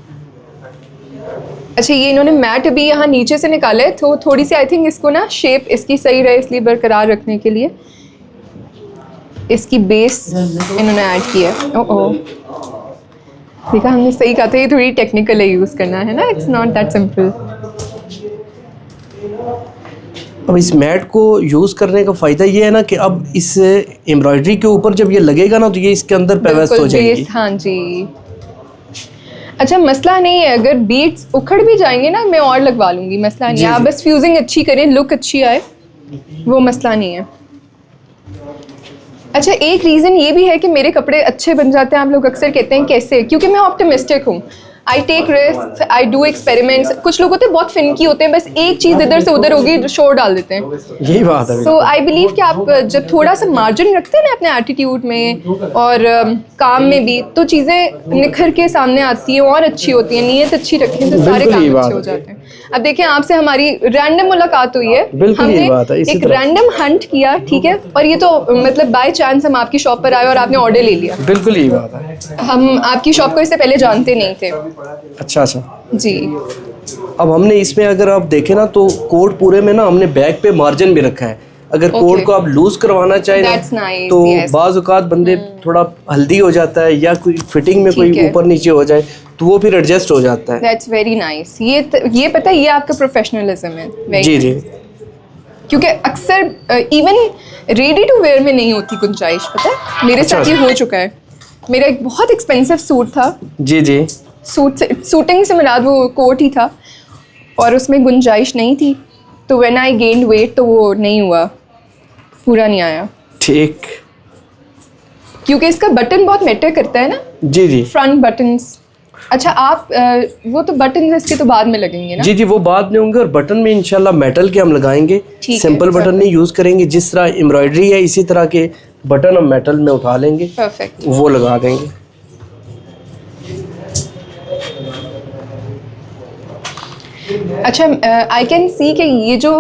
अच्छा, ये इन्होंने मैट अभी यहाँ नीचे से निकाला है, तो थोड़ी सी आई थिंक इसको ना शेप इसकी सही रहे इसलिए बरकरार रखने के लिए इसकी बेस इन्होंने ऐड किया है। ओह, देखा हमने सही कहा था, ये थोड़ी टेक्निकल है यूज़ करना, है ना? It's not that simple. अब इस मैट को यूज़ करने का फ़ायदा ये है ना कि अब इस एम्ब्रॉयडरी के ऊपर जब ये लगेगा ना तो ये इसके अंदर पेवस्ट हो जाएगी। हाँ जी। अच्छा, मसला नहीं है, अगर बीट्स उखड़ भी जाएंगे ना मैं और लगवा लूँगी, मसला नहीं है। आप बस फ्यूजिंग अच्छी करें, लुक अच्छी आए, वो मसला नहीं है। अच्छा, एक रीज़न ये भी है कि मेरे कपड़े अच्छे बन जाते हैं। आप लोग अक्सर कहते हैं कैसे? क्योंकि मैं ऑप्टिमिस्टिक हूँ, I take risk, I do experiments. कुछ लोग होते हैं बहुत फिनकी होते हैं, बस एक चीज़ इधर से उधर होगी शोर डाल देते हैं। यही बात है। सो आई बिलीव कि आप जब थोड़ा सा मार्जिन रखते हैं ना अपने एटीट्यूड में और काम में भी, तो चीज़ें निखर के सामने आती हैं और अच्छी होती हैं। नीयत अच्छी रखें तो सारे काम अच्छे हो जाते हैं। अब देखें, आपसे हमारी रैंडम मुलाकात हुई है, हमने एक रैंडम हंट किया, ठीक है, और ये तो मतलब बाय चांस हम आपकी शॉप पर आए और आपने ऑर्डर ले लिया। बिल्कुल यही बात है। हम आपकी शॉप को इससे पहले जानते नहीं थे। अच्छा अच्छा जी। अब हमने इसमें अगर आप देखें ना तो कोट पूरे में ना हमने बैक पे मार्जिन भी रखा है। अगर कोट को आप लूज करवाना चाहें ना, That's nice, तो yes. बाज़ औक़ात बंदे थोड़ा हल्दी हो जाता है या कोई फिटिंग में कोई ऊपर नीचे हो जाए तो वो फिर एडजस्ट हो जाता है। That's very nice. ये पता है, ये आपका प्रोफेशनलिज्म है। जी जी, क्योंकि अक्सर इवन रेडी टू वेयर में नहीं होती गुंजाइश, पता है मेरे अच्छा। साथ ये हो चुका है। मेरा एक बहुत एक्सपेंसिव सूट था, जी जी, सूटिंग से मुराद वो कोट ही था और उसमें गुंजाइश नहीं थी, तो व्हेन आई गेन्ड वेट तो वो नहीं हुआ, पूरा नहीं आया। ठीक, क्योंकि इसका बटन बहुत मैटर करता है ना, जी जी फ्रंट बटन्स। अच्छा आप वो तो बटन इसके तो बाद में लगेंगे ना? जी जी, वो बाद में होंगे और बटन में इंशाल्लाह मेटल के हम लगाएंगे, ठीक है, सिंपल बटन नहीं यूज़ करेंगे। जिस तरह एम्ब्रॉयडरी है इसी तरह के बटन हम मेटल में उठा लेंगे, परफेक्ट। वो लगा देंगे। अच्छा आई कैन सी कि ये जो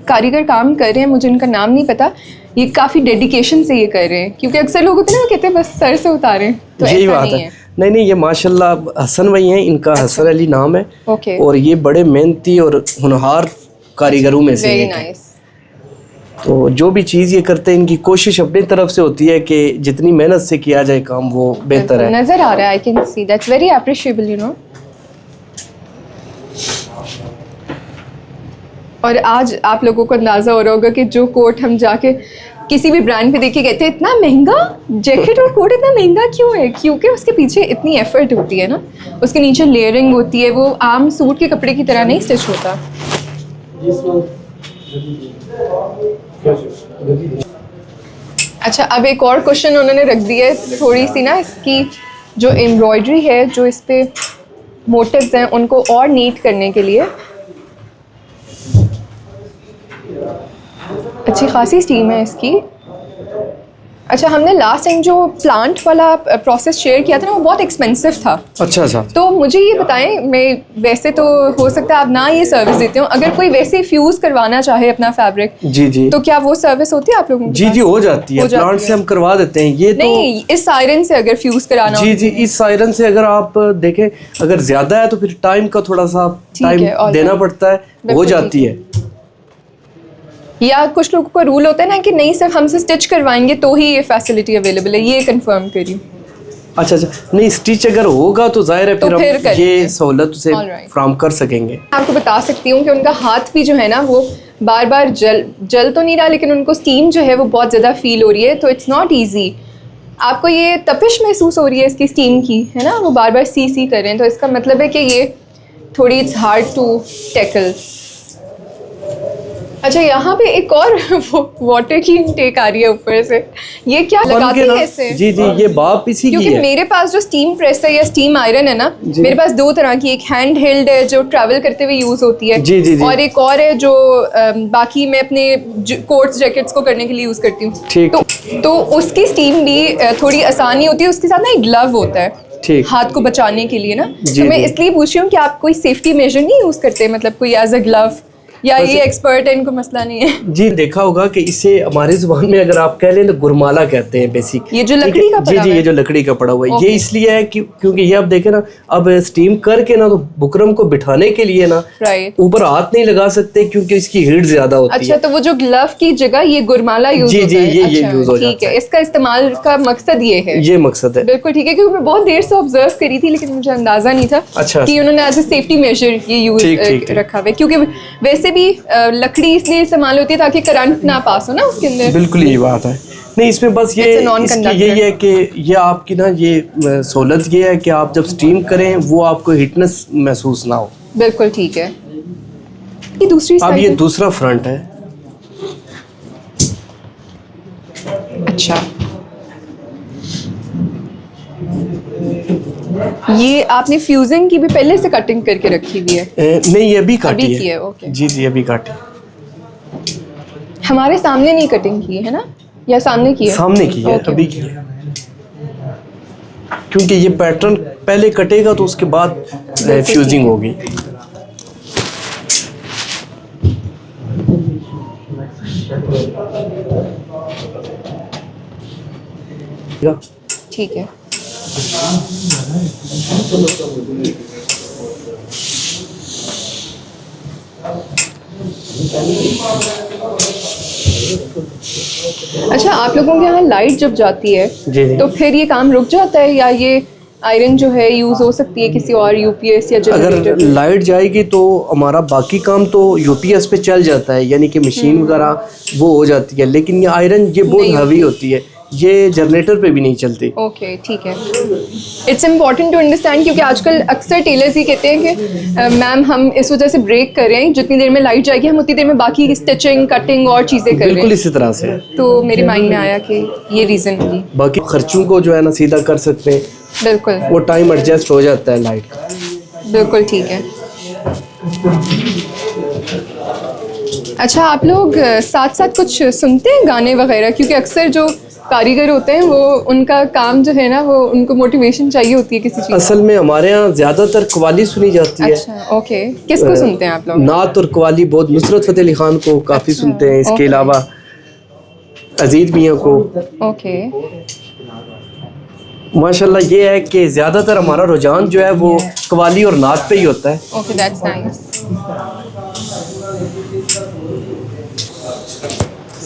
कारीगर काम कर रहे हैं, मुझे इनका नाम नहीं पता, ये काफ़ी डेडिकेशन से ये कर रहे हैं, क्योंकि अक्सर लोग होते हैं ना वो कहते हैं बस सर से उतारें, तो यही ऐसा बात नहीं है। नहीं, ये माशाल्लाह हसन भाई हैं, इनका हसन अली नाम है। ओके, और ये बड़े मेहनती और होनहार कारीगरों में से वेरी एक है। नाइस। तो जो भी चीज़ ये करते हैं, इनकी कोशिश अपनी तरफ से होती है कि जितनी मेहनत से किया जाए काम वो बेहतर है। नज़र आ रहा है, I can see, that's very appreciable, you know. और आज आप लोगों को अंदाज़ा हो रहा होगा कि जो कोट हम जाके किसी भी ब्रांड पे देखे कहते हैं इतना महंगा जैकेट और कोट इतना महंगा क्यों है, क्योंकि उसके पीछे इतनी एफर्ट होती है ना, उसके नीचे लेयरिंग होती है, वो आम सूट के कपड़े की तरह नहीं स्टिच होता। अच्छा अब एक और क्वेश्चन उन्होंने रख दिया है, थोड़ी सी ना इसकी जो एम्ब्रॉयडरी है, जो इस पे मोटिव्स हैं उनको और नीट करने के लिए अच्छी खासी स्टीम है इसकी। अच्छा हमने लास्ट टाइम जो प्लांट वाला प्रोसेस शेयर किया था ना, वो बहुत एक्सपेंसिव था। अच्छा अच्छा, तो मुझे ये बताएं, मैं वैसे तो हो सकता है आप ना ये सर्विस देते हो, अगर कोई वैसे फ्यूज़ करवाना चाहे अपना फैब्रिक, जी जी, तो क्या वो सर्विस होती है आप लोगों के जी पास? जी हो जाती है, प्लांट से हम करवा देते हैं। ये नहीं, इस आयरन से अगर फ्यूज़ कराना जी जी, इस आयरन से अगर आप देखें अगर ज्यादा है तो फिर टाइम का थोड़ा सा टाइम देना पड़ता है, हो जाती है। या कुछ लोगों का रूल होता है ना कि नहीं सिर्फ हमसे स्टिच करवाएंगे तो ही ये फैसिलिटी अवेलेबल है, ये कंफर्म करिए। अच्छा अच्छा, नहीं स्टिच अगर होगा तो जाहिर है तो फिर फिर हम करेंगे। ये सहूलत से Alright. फ्राहम कर सकेंगे। आपको बता सकती हूँ कि उनका हाथ भी जो है ना वो बार बार जल तो नहीं रहा, लेकिन उनको स्टीम जो है वो बहुत ज़्यादा फील हो रही है, तो इट्स नॉट ईजी। आपको ये तपिश महसूस हो रही है इसकी स्टीम की, है ना, वो बार बार सी कर रहे हैं, तो इसका मतलब है कि ये थोड़ी इट्स हार्ड टू टैकल। अच्छा यहाँ पे एक और वाटर की इनटेक आ रही है ऊपर से, ये क्या लगाते हैं ऐसे? जी जी, ये बाप इसी की क्योंकि है। मेरे पास जो स्टीम प्रेस है या स्टीम आयरन है ना, मेरे पास दो तरह की, एक हैंड हेल्ड है जो ट्रैवल करते हुए यूज होती है, जी, जी, जी। और एक और है जो बाकी मैं अपने कोट्स जैकेट्स को करने के लिए यूज करती हूँ। ठीक। तो उसकी स्टीम भी थोड़ी आसानी होती है, उसके साथ ना एक ग्लव होता है ठीक, हाथ को बचाने के लिए ना, जी, तो मैं जी। इसलिए पूछ रही हूँ कि आप कोई सेफ्टी मेजर नहीं यूज करते, मतलब कोई एज अ ग्लव, या ये एक्सपर्ट है इनको मसला नहीं है? जी देखा होगा कि इसे हमारी जुबान में अगर आप कह लें तो गुरमाला कहते हैं बेसिक। ये जो लकड़ी का जी पड़ा जी, हुआ ये है? जो लकड़ी का पड़ा हुआ है, ये Okay. इसलिए है कि क्योंकि ये आप देखें ना, अब स्टीम करके ना तो बुकरम को बिठाने के लिए ना राइट। ऊपर हाथ नहीं लगा सकते क्योंकि इसकी हीट ज्यादा होती अच्छा है। तो वो जो ग्लव की जगह ये गुरमाला यूज जी, होता जी, है? ये अच्छा, यूज हो ठीक जाता है, है। इसका इस्तेमाल का मकसद ये है। ये मकसद है। बिल्कुल ठीक है, क्योंकि मैं बहुत देर से ऑब्जर्व करी थी लेकिन मुझे अंदाजा नहीं था अच्छा। कि उन्होंने एज ए सेफ्टी मेजर ये यूज ठीक। रखा हुआ है, क्योंकि वैसे भी लकड़ी इसलिए इस्तेमाल होती है ताकि करंट ना पास हो ना उसके अंदर। बिल्कुल यही बात है। नहीं इसमें बस ये It's a non-conductor. इसकी यही है कि ये आपकी ना ये सहूलत ये है कि आप जब स्टीम करें वो आपको हीटनेस महसूस ना हो। बिल्कुल ठीक है। ये दूसरी अब ये साइड, दूसरा फ्रंट है। अच्छा ये आपने फ्यूजिंग की भी पहले से कटिंग करके रखी हुई है? नहीं ये अभी काटी अभी की है, ओके। जी जी अभी काटी। हमारे सामने नहीं कटिंग की है ना, या सामने की है? सामने की है, Okay. अभी की है, क्योंकि ये पैटर्न पहले कटेगा तो उसके बाद फ्यूजिंग होगी। ठीक है। अच्छा, आप लोगों के यहाँ लाइट जब जाती है जी जी। तो फिर ये काम रुक जाता है, या ये आयरन जो है यूज़ हो सकती है किसी और यूपीएस या अगर जनरेटर? लाइट जाएगी तो हमारा बाकी काम तो यूपीएस पे चल जाता है, यानी कि मशीन वगैरह वो हो जाती है, लेकिन ये आयरन ये बहुत हेवी होती है, ये जनरेटर पे भी नहीं चलती। ओके, ठीक है। इट्स इम्पॉर्टेंट टू अंडरस्टैंड, क्योंकि आजकल अक्सर टेलर्स ही कहते हैं कि मैम हम इस वजह से ब्रेक कर रहे हैं, जितनी देर में लाइट जाएगी हम उतनी देर में बाकी स्टिचिंग, कटिंग और चीज़ें कर रहे बिल्कुल हैं। इसी तरह से। तो मेरे माइंड में आया कि ये रीज़न होगी। बाकी खर्चों को जो है ना सीधा कर सकते हैं, बिल्कुल वो टाइम एडजस्ट हो जाता है लाइट का। बिल्कुल ठीक है। अच्छा, आप लोग साथ साथ कुछ सुनते हैं गाने वगैरह? क्योंकि अक्सर जो कारीगर होते हैं वो उनका काम जो है ना, वो उनको मोटिवेशन चाहिए होती है किसी चीज़। असल में हमारे यहाँ ज़्यादातर कवाली सुनी जाती है। अच्छा, ओके। किसको सुनते हैं आप लोग? नात और कवाली बहुत, नुसरत फ़तेह अली खान को काफ़ी सुनते हैं, इसके ओके। अलावा अजीज मियाँ को। ओके, माशाल्लाह ये है कि ज़्यादातर हमारा रुझान जो है वो कवाली और नात पे ही होता है। Okay, that's nice.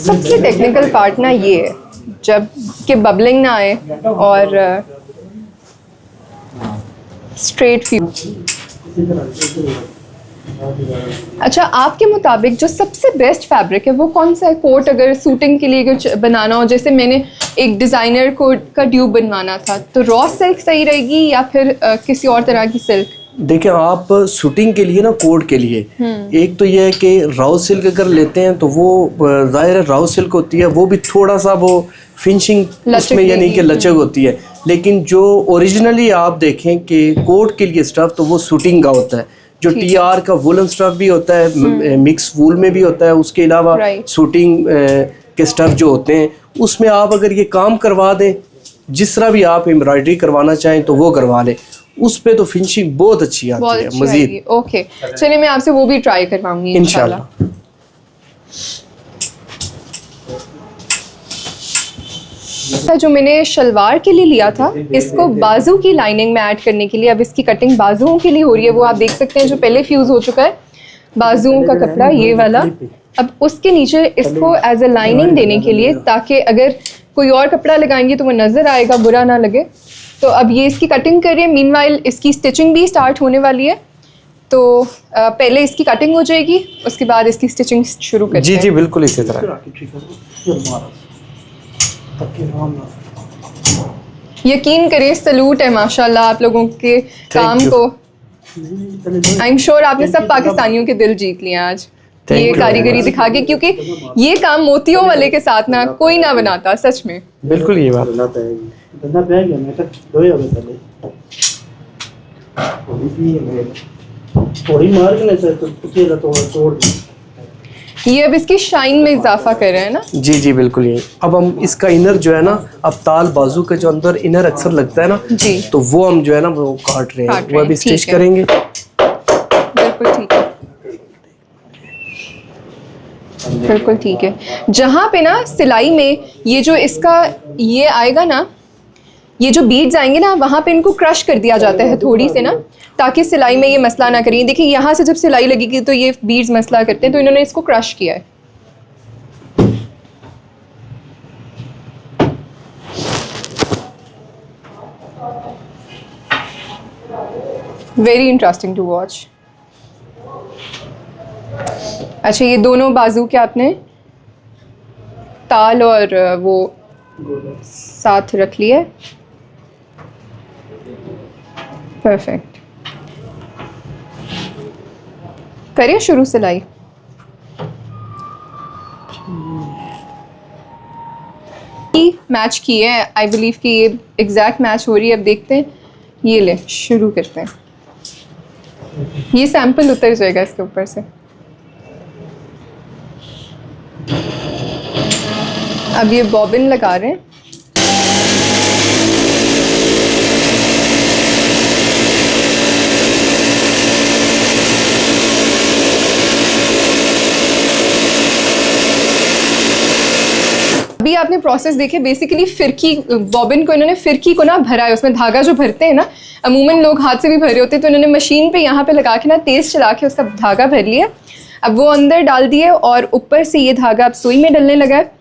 सबसे टेक्निकल पार्ट ना ये है जब कि बबलिंग ना आए और स्ट्रेट फ्यूज। अच्छा, आपके मुताबिक जो सबसे बेस्ट फैब्रिक है वो कौन सा है? कोट अगर सूटिंग के लिए कुछ बनाना हो, जैसे मैंने एक डिज़ाइनर कोट का ट्यूब बनवाना था, तो रॉ सिल्क सही रहेगी या फिर किसी और तरह की सिल्क? देखिए, आप शूटिंग के लिए ना, कोड के लिए एक तो ये है कि राउ सिल्क अगर लेते हैं तो वो ज़ाहिर है राउ सिल्क होती है, वो भी थोड़ा सा वो फिनिशिंग उसमें यानी कि लचक होती है, लेकिन जो ओरिजिनली आप देखें कि कोट के लिए स्टफ़ तो वो शूटिंग का होता है। जो टीआर का वुलन स्टफ़ भी होता है, मिक्स वूल में भी होता है, उसके अलावा शूटिंग के स्टफ़ जो होते हैं उसमें आप अगर ये काम करवा दें, जिस तरह भी आप एम्ब्रॉयडरी करवाना चाहें तो वो करवा लें, उस पे तो फिनिशिंग बहुत अच्छी आती है मजीद। ओके, चलिए मैं आपसे वो भी ट्राई करवाऊंगी इंशाल्लाह। जो मैंने शलवार के लिए लिया था, इसको बाजू की लाइनिंग में ऐड करने के लिए, अब इसकी कटिंग बाजुओं के लिए हो रही है। वो आप देख सकते हैं जो पहले फ्यूज हो चुका है बाजुओं का कपड़ा, ये वाला। अब उसके नीचे इसको एज अ लाइनिंग देने के लिए, ताकि अगर कोई और कपड़ा लगाएंगे तो वो नज़र आएगा, बुरा ना लगे। तो अब ये इसकी कटिंग करिए, मीनवाइल इसकी स्टिचिंग भी स्टार्ट होने वाली है। तो पहले इसकी कटिंग हो जाएगी, उसके बाद इसकी स्टिचिंग शुरू करते हैं। जी जी बिल्कुल इसी तरह। यकीन करिए, सलूट है माशाल्लाह आप लोगों के काम को। आई एम श्योर आपने सब पाकिस्तानियों के दिल जीत लिए आज ये कारीगरी दिखा के, क्योंकि ये काम मोतियों वाले के साथ ना कोई ना बनाता, सच में। बिल्कुल ये बात। ये अब इसकी शाइन में इजाफा कर रहे हैं ना? जी जी बिल्कुल ये। अब हम इसका इनर जो है ना, अब ताल बाजू का जो अंदर इनर अक्सर लगता है ना जी, तो वो हम जो है ना वो काट रहे हैं, वो अभी स्टिच करेंगे। बिल्कुल ठीक है, बिल्कुल ठीक है। जहाँ पे ना सिलाई में ये जो इसका ये आएगा ना, ये जो बीड्स आएंगे ना, वहाँ पे इनको क्रश कर दिया जाता है थोड़ी से ना, ताकि सिलाई में ये मसला ना करें। देखिए यहाँ से जब सिलाई लगेगी तो ये बीड्स मसला करते हैं, तो इन्होंने इसको क्रश किया है। Very interesting to watch. अच्छा, ये दोनों बाजू के आपने ताल और वो साथ रख लिया, परफेक्ट। करिए शुरू सिलाई। मैच की है, आई बिलीव कि ये एग्जैक्ट मैच हो रही है। अब देखते हैं, ये ले शुरू करते हैं। ये सैंपल उतर जाएगा इसके ऊपर से। अब ये बॉबिन लगा रहे हैं। अभी आपने प्रोसेस देखे, बेसिकली फिरकी बॉबिन को इन्होंने फिरकी को ना भरा है, उसमें धागा जो भरते हैं ना, अमूमन लोग हाथ से भी भरे होते हैं, तो इन्होंने मशीन पे यहाँ पे लगा के ना तेज़ चला के उसका धागा भर लिया। अब वो अंदर डाल दिए और ऊपर से ये धागा अब सुई में डलने लगा है।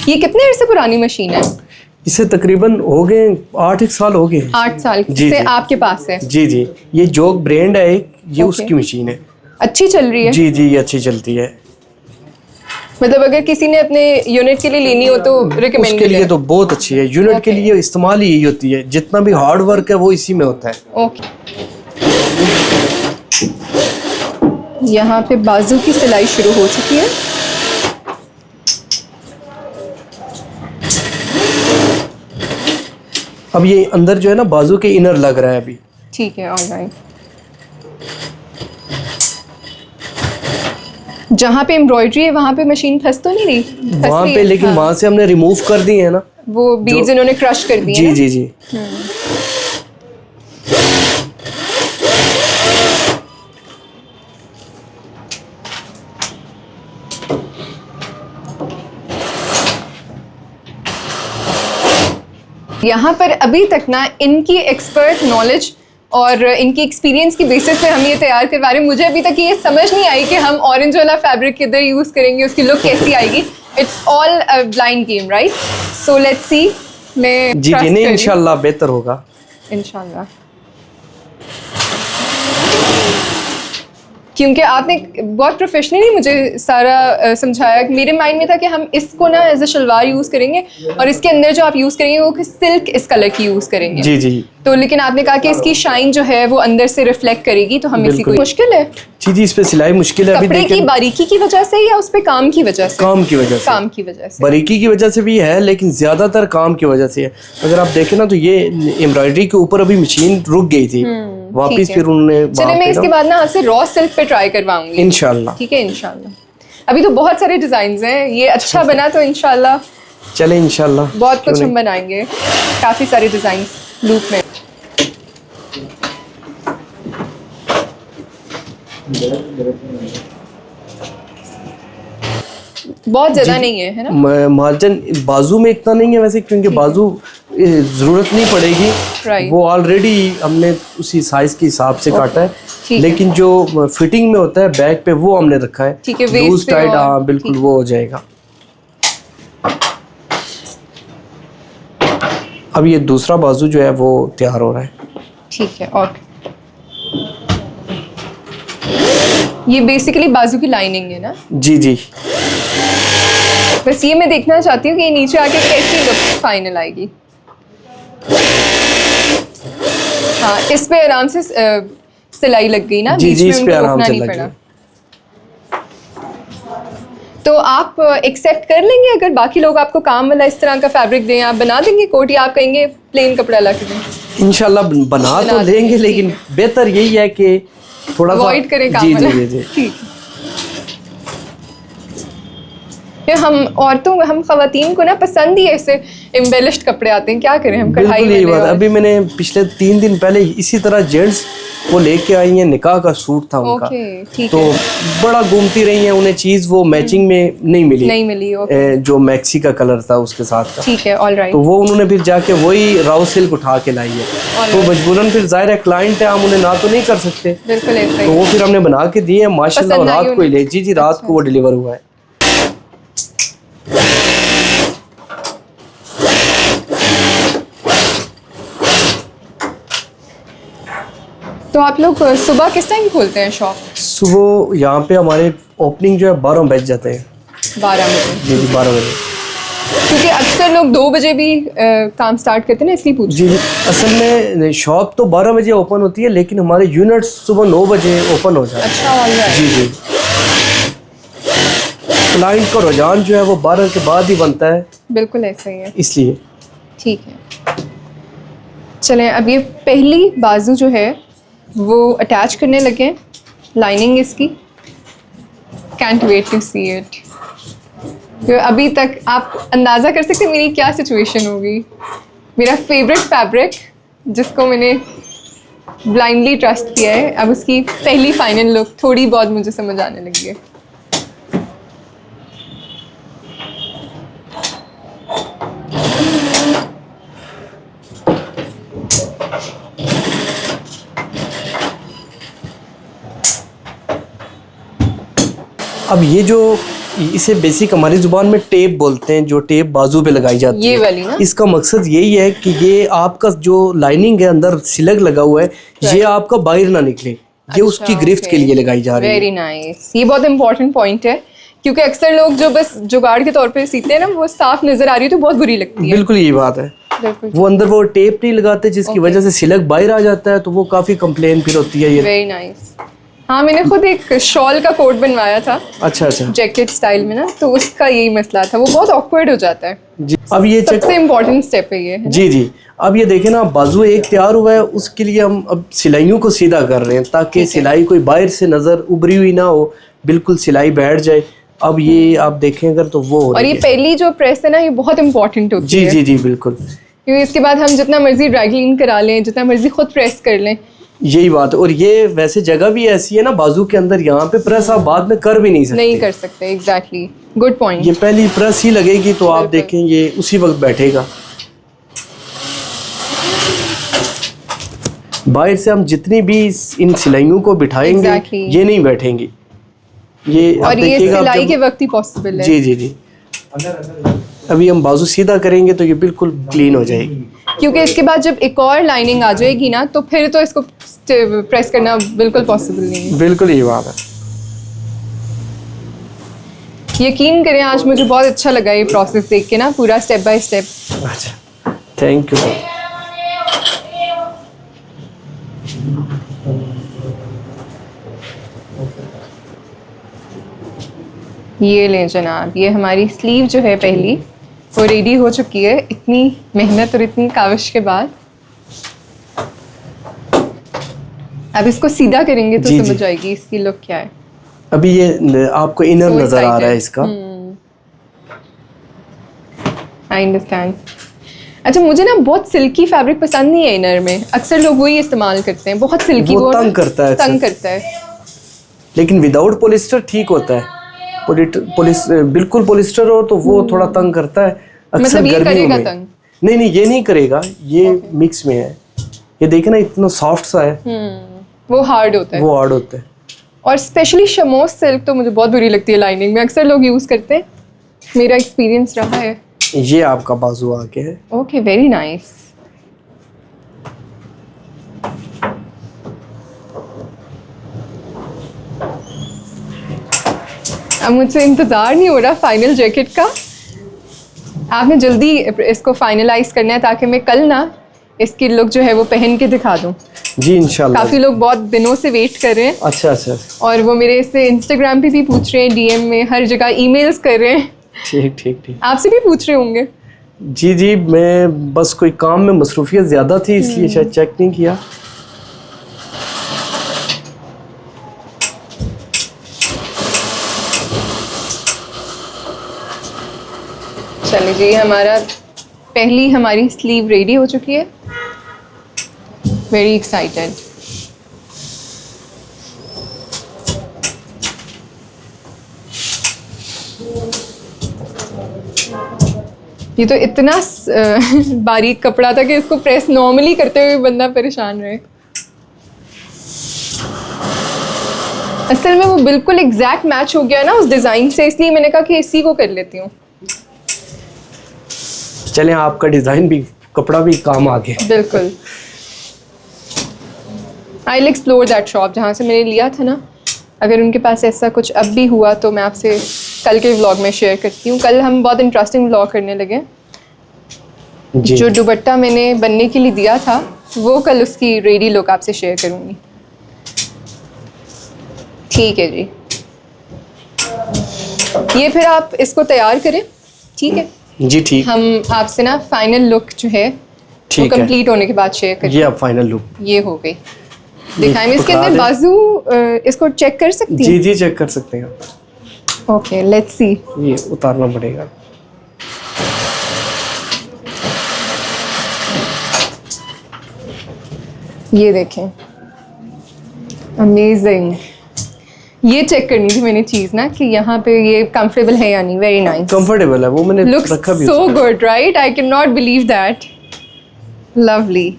ये कितने अरसे पुरानी मशीन है? इसे तकरीबन हो गए 8 साल हो गए। 8 साल जी, से जी। आपके पास है? जी जी, ये जोग ब्रांड है एक, ये ओके। उसकी मशीन है। अच्छी चल रही है? जी जी, ये अच्छी चलती है। मतलब अगर किसी ने अपने यूनिट के लिए लेनी हो तो रिकमेंड उसके लिए तो बहुत अच्छी है। यूनिट के लिए इस्तेमाल ही यही होती है, जितना भी हार्ड वर्क है वो इसी में होता है। ओके। यहाँ पे बाजू की सिलाई शुरू हो चुकी है। अब ये अंदर जो है ना बाजू के इनर लग रहा है अभी। ठीक है, ऑलराइट। जहाँ पे एम्ब्रॉयडरी है वहाँ पे मशीन फंस तो नहीं रही? फंस वहाँ रही पे, है? लेकिन हाँ। वहाँ से हमने रिमूव कर दिए है ना वो बीड्स इन्होंने क्रश कर दिए जी हैं। जी जी। यहाँ पर अभी तक ना इनकी एक्सपर्ट नॉलेज और इनकी एक्सपीरियंस की बेसिस पे हम ये तैयार करवा रहे हैं। मुझे अभी तक ये समझ नहीं आई कि हम ऑरेंज वाला फैब्रिक किधर यूज़ करेंगे, उसकी लुक कैसी आएगी। It's all blind game, right? So let's see. मैं जी जी, नहीं इंशाल्लाह बेहतर होगा। इंशाल्लाह, क्योंकि आपने बहुत प्रोफेशनली मुझे सारा समझाया। मेरे माइंड में था कि हम इसको ना एज अ शलवार यूज़ करेंगे और इसके अंदर जो आप यूज़ करेंगे वो सिल्क इस कलर की यूज़ करेंगे। जी जी तो लेकिन आपने कहा कि इसकी शाइन जो है वो अंदर से रिफ्लेक्ट करेगी, तो हम इसी को मुश्किल है। जी जी, इस पे सिलाई मुश्किल है अभी। कपड़े की बारीकी की वजह से या उस पे काम की वजह से? काम की वजह से। काम की वजह से, बारीकी की वजह से भी है, लेकिन ज्यादातर काम की वजह से है। अगर आप देखें ना तो ये एम्ब्रॉयडरी के ऊपर अभी मशीन रुक गई थी, वापस ठीक है। फिर उन्होंने चलिए मैं इसके बाद ना आपसे रॉ सिल्क पे ट्राई करवाऊंगी इंशाल्लाह। ठीक है, इंशाल्लाह। अभी तो बहुत सारे डिजाइन हैं, ये अच्छा बना तो इंशाल्लाह चले इंशाल्लाह बहुत कुछ हम बनाएंगे। काफी सारे डिजाइन लूप में। बहुत ज्यादा नहीं है ना? मार्जिन बाजू में इतना नहीं है वैसे, क्योंकि बाजू जरूरत नहीं पड़ेगी। Right. वो ऑलरेडी हमने उसी साइज के हिसाब से काटा है, ठीक है। लेकिन जो फिटिंग में होता है बैक पे वो हमने रखा है। ठीक है, waist लूज पे टाइट, और- हाँ बिल्कुल ठीक। वो हो जाएगा। अब ये दूसरा बाजू जो है वो तैयार हो रहा है। ठीक है। और ये बेसिकली बाजू की लाइनिंग है ना? जी जी, बस ये मैं देखना चाहती हूँ कि ये नीचे आके कैसी लुक फाइनल आएगी। हाँ, इस पे आराम से सिलाई लग गई ना? जी बीच जी, में इस पे उनको आराम रुकना से नहीं लग पड़ा। गई। तो आप एक्सेप्ट कर लेंगे अगर बाकी लोग आपको काम वाला इस तरह का फैब्रिक दें, आप बना देंगे कोट, या आप कहेंगे प्लेन कपड़ा ला के दें? इंशाल्लाह बना तो बना लेंगे, देंगे, लेकिन बेहतर यही है कि थोड़ा सा अवॉइड करें काम जी वाला। जी जी। ठीक है। फिर हम खवातीन को ना पसंद ही ऐसे एम्बेलिश्ड कपड़े आते हैं, क्या करें हम? कढ़ाई बिल्कुल यही वाले बात है। और- अभी मैंने पिछले 3 दिन पहले इसी तरह जेंट्स वो लेके आई हैं, निकाह का सूट था उनका। ओके, ठीक तो है। बड़ा घूमती रही हैं, उन्हें चीज वो मैचिंग में नहीं मिली। नहीं मिली, ओके। जो मैक्सी का कलर था उसके साथ का। ठीक है, ऑलराइट। तो वो उन्होंने फिर जाके वही राव सिल्क उठा के लाई है। तो मजबूरन फिर जाहिर है क्लाइंट है, हम उन्हें ना तो नहीं कर सकते। बिल्कुल ऐसा तो ही। वो फिर हमने बना के दिए हैं माशाल्लाह, पसंद आई रात को ही उन्हें? ले। जी जी, रात को वो डिलीवर हुआ है। तो आप लोग सुबह किस टाइम खोलते हैं शॉप? सुबह यहाँ पे हमारे ओपनिंग जो है 12 बज जाते हैं। 12 बजे? जी जी, 12 बजे। क्योंकि अक्सर लोग 2 बजे भी काम स्टार्ट करते हैं ना, इसलिए पूछ। जी, असल में शॉप तो 12 बजे ओपन होती है, लेकिन हमारे यूनिट्स सुबह 9 बजे ओपन हो जाते हैं। अच्छा, ऑलराइट। जी जी, क्लाइंट का रुझान जो है वो 12 के बाद ही बनता है, बिल्कुल ऐसा ही है। इसलिए। ठीक है, चलें अब ये पहली बाजू जो है वो अटैच करने लगे, लाइनिंग इसकी। Can't wait to see it. तो अभी तक आप अंदाज़ा कर सकते हैं मेरी क्या सिचुएशन होगी। मेरा फेवरेट फैब्रिक जिसको मैंने ब्लाइंडली ट्रस्ट किया है, अब उसकी पहली फाइनल लुक थोड़ी बहुत मुझे समझ आने लगी है। अब ये जो इसे बेसिक हमारी ज़ुबान में टेप बोलते हैं, जो टेप बाजू पे लगाई जाती है, ये वाली ना? इसका मकसद यही है कि ये आपका जो लाइनिंग है अंदर सिलक लगा हुआ है, ये आपका बाहर ना निकले, ये उसकी गिरफ्त के लिए लगाई जा रही है। वेरी नाइस, ये बहुत इंपॉर्टेंट पॉइंट है, क्योंकि अक्सर लोग जो बस जुगाड़ के तौर पे सीते हैं ना, वो साफ नजर आ रही है तो बहुत बुरी लगती है। बिल्कुल यही बात है। बिल्कुल, वो अंदर वो टेप नहीं लगाते, जिसकी वजह से सिलक बाहर आ जाता है, तो वो काफ़ी कंप्लेन फिर होती है ये। Very nice. हाँ, मैंने खुद एक शॉल का कोट बनवाया था अच्छा अच्छा जैकेट स्टाइल में ना, तो उसका यही मसला था, वो बहुत ऑकवर्ड हो जाता है। जी। अब ये सबसे इम्पोर्टेंट स्टेप है ये, है ना? जी जी। अब ये देखें ना, बाजू एक तैयार हुआ है, उसके लिए हम अब सिलाइयों को सीधा कर रहे हैं, ताकि सिलाई कोई बाहर से नज़र उभरी हुई ना हो, बिल्कुल सिलाई बैठ जाए। अब ये आप देखें अगर तो वो हो और रही ये है। पहली जो प्रेस है ना, ये बहुत इंपॉर्टेंट होती जी है, जी जी बिल्कुल। क्योंकि इसके बाद हम जितना मर्जी ड्राई क्लीन करा लें, जितना मर्जी खुद प्रेस कर लें, यही बात है। और ये वैसे जगह भी ऐसी है ना बाजू के अंदर, यहाँ पे प्रेस आप बाद में कर भी नहीं सकते। नहीं कर सकते। Exactly, good point. ये पहली प्रेस ही लगेगी तो आप देखें ये उसी वक्त बैठेगा। बाहर से हम जितनी भी इन सिलाइयों को बिठाएंगे, Exactly. ये नहीं बैठेंगी। ये आप और ये देखिएगा सिलाई जब- के वक्त ही पॉसिबल है। जी जी जी। अभी हम बाजू सीधा करेंगे तो ये बिल्कुल क्लीन हो जाएगी। क्योंकि इसके बाद जब एक और लाइनिंग आ जाएगी ना, तो फिर तो इसको प्रेस करना बिल्कुल पॉसिबल नहीं है। बिल्कुल यही बात है। यकीन करें, आज मुझे बहुत अच्छा लगा ये प्रोसेस देख के ना, पूरा स्टेप बाय स्टेप। अच्छा, थैंक यू। ये लें जनाब, ये हमारी स्लीव जो है पहली, वो रेडी हो चुकी है, इतनी मेहनत और इतनी काविश के बाद। अब इसको सीधा करेंगे तो जी, समझ जी। आएगी इसकी लुक क्या है। अभी ये आपको इनर So नजर आ रहा है excited. इसका। I understand. अच्छा, मुझे ना बहुत सिल्की फैब्रिक पसंद नहीं है इनर में, अक्सर लोग वही इस्तेमाल करते हैं, बहुत सिल्की, वो ना तंग करता है अक्सर। तंग करता है। लेकिन विदाउट पॉलिस्टर ठीक होता है। बिल्कुल पॉलिस्टर हो तो वो थोड़ा तंग करता है अक्सर मतलब ये गर्मियों करेगा में। तंग? नहीं नहीं, ये नहीं करेगा, ये मिक्स में है। ये देखे ना, इतना सॉफ्ट सा है, वो हार्ड होता है। वो हार्ड होता है। और स्पेशली शमोस सिल्क तो मुझे बहुत बुरी लगती है लाइनिंग में, अक्सर लोग यूज़ करते हैं, मेरा एक्सपीरियंस रहा है। ये आपका बाजू आके है। Okay, very nice. अब मुझसे इंतज़ार नहीं हो रहा फाइनल जैकेट का, आपने जल्दी इसको फाइनलाइज करना है, ताकि मैं कल ना इसकी लुक जो है वो पहन के दिखा दूँ। जी इंशाल्लाह। काफ़ी लोग बहुत दिनों से वेट कर रहे हैं, अच्छा अच्छा, और वो मेरे से इंस्टाग्राम पे भी पूछ रहे हैं, डीएम में, हर जगह ईमेल्स कर रहे हैं, ठीक ठीक ठीक। आपसे भी पूछ रहे होंगे। जी जी, मैं बस कोई काम में मसरूफियत ज़्यादा थी, इसलिए शायद चेक नहीं किया। चलिए जी, हमारी स्लीव रेडी हो चुकी है। Very excited. ये तो इतना बारीक कपड़ा था कि इसको प्रेस नॉर्मली करते हुए बंदा परेशान रहे। असल में वो बिल्कुल एग्जैक्ट मैच हो गया ना उस डिज़ाइन से, इसलिए मैंने कहा कि इसी को कर लेती हूँ। चलें, आपका डिज़ाइन भी, कपड़ा भी काम आ गया। बिल्कुल। I will explore that shop जहाँ से मैंने लिया था ना। अगर उनके पास ऐसा कुछ अब भी हुआ तो मैं आपसे कल के व्लॉग में शेयर करती हूँ। कल हम बहुत इंटरेस्टिंग व्लॉग करने लगे। जी जो दुपट्टा मैंने बनने के लिए दिया था, वो कल उसकी रेडी लुक आपसे शेयर करूँगी। ठीक है जी, ये फिर आप इसको तैयार करें, ठीक है? जी ठीक। हम आपसे ना फाइनल लुक जो है वो ठीक है। कंप्लीट होने के बाद शेयर करें। ये अब फाइनल लुक। ये हो गई। दिखाएं, मैं इसके उठा अंदर दें। बाजू इसको चेक कर सकती जी हूँ? जी, चेक कर सकते हैं। Okay, let's see. ये उतारना पड़ेगा। ये देखें, अमेजिंग। ये चेक करनी थी मैंने चीज़ ना, कि यहाँ पे ये कंफर्टेबल है या नहीं। वेरी नाइस, कंफर्टेबल है, वो मैंने लुक्स रखा भी। So good, right? I can not believe that. Lovely.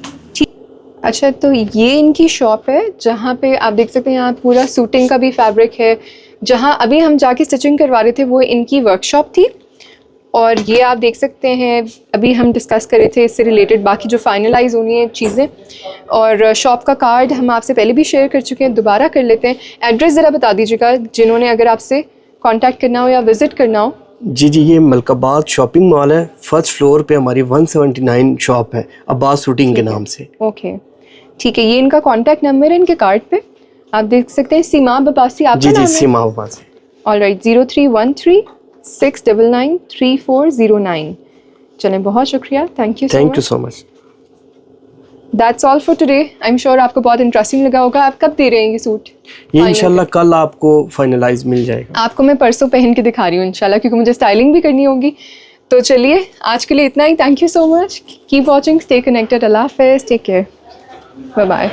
अच्छा, तो ये इनकी शॉप है जहाँ पे आप देख सकते हैं, यहाँ पूरा सूटिंग का भी फैब्रिक है, जहाँ अभी हम जाके स्टिचिंग करवा रहे थे वो इनकी वर्कशॉप थी। और ये आप देख सकते हैं अभी हम डिस्कस कर रहे थे इससे रिलेटेड बाकी जो फाइनलाइज होनी है चीज़ें। और शॉप का कार्ड हम आपसे पहले भी शेयर कर चुके हैं, दोबारा कर लेते हैं। एड्रेस ज़रा बता दीजिएगा जिन्होंने अगर आपसे कांटेक्ट करना हो या विज़िट करना हो। जी जी, ये मलकाबाद शॉपिंग मॉल है, फर्स्ट फ्लोर पे हमारी 179 शॉप है अब्बास शूटिंग के नाम से। ओके ठीक है, ये इनका कांटेक्ट नंबर है इनके कार्ड पे, आप देख सकते हैं। सीमा बबासी आपका जी नाम जी, है? सीमा अब्बासी। ऑलराइट, 0313699409। चलें, बहुत शुक्रिया, thank you so much. That's all for today. I am sure आपको बहुत इंटरेस्टिंग लगा होगा। आप कब दे रहे हैं ये सूट? ये इंशाल्लाह कल आपको फाइनलाइज मिल जाएगा। आपको मैं परसों पहन के दिखा रही हूँ इंशाल्लाह, क्योंकि मुझे स्टाइलिंग भी करनी होगी। तो चलिए आज के लिए इतना ही। Thank you so much, keep watching, stay connected, अल्लाह हाफिज़, टेक केयर, बाय बाय।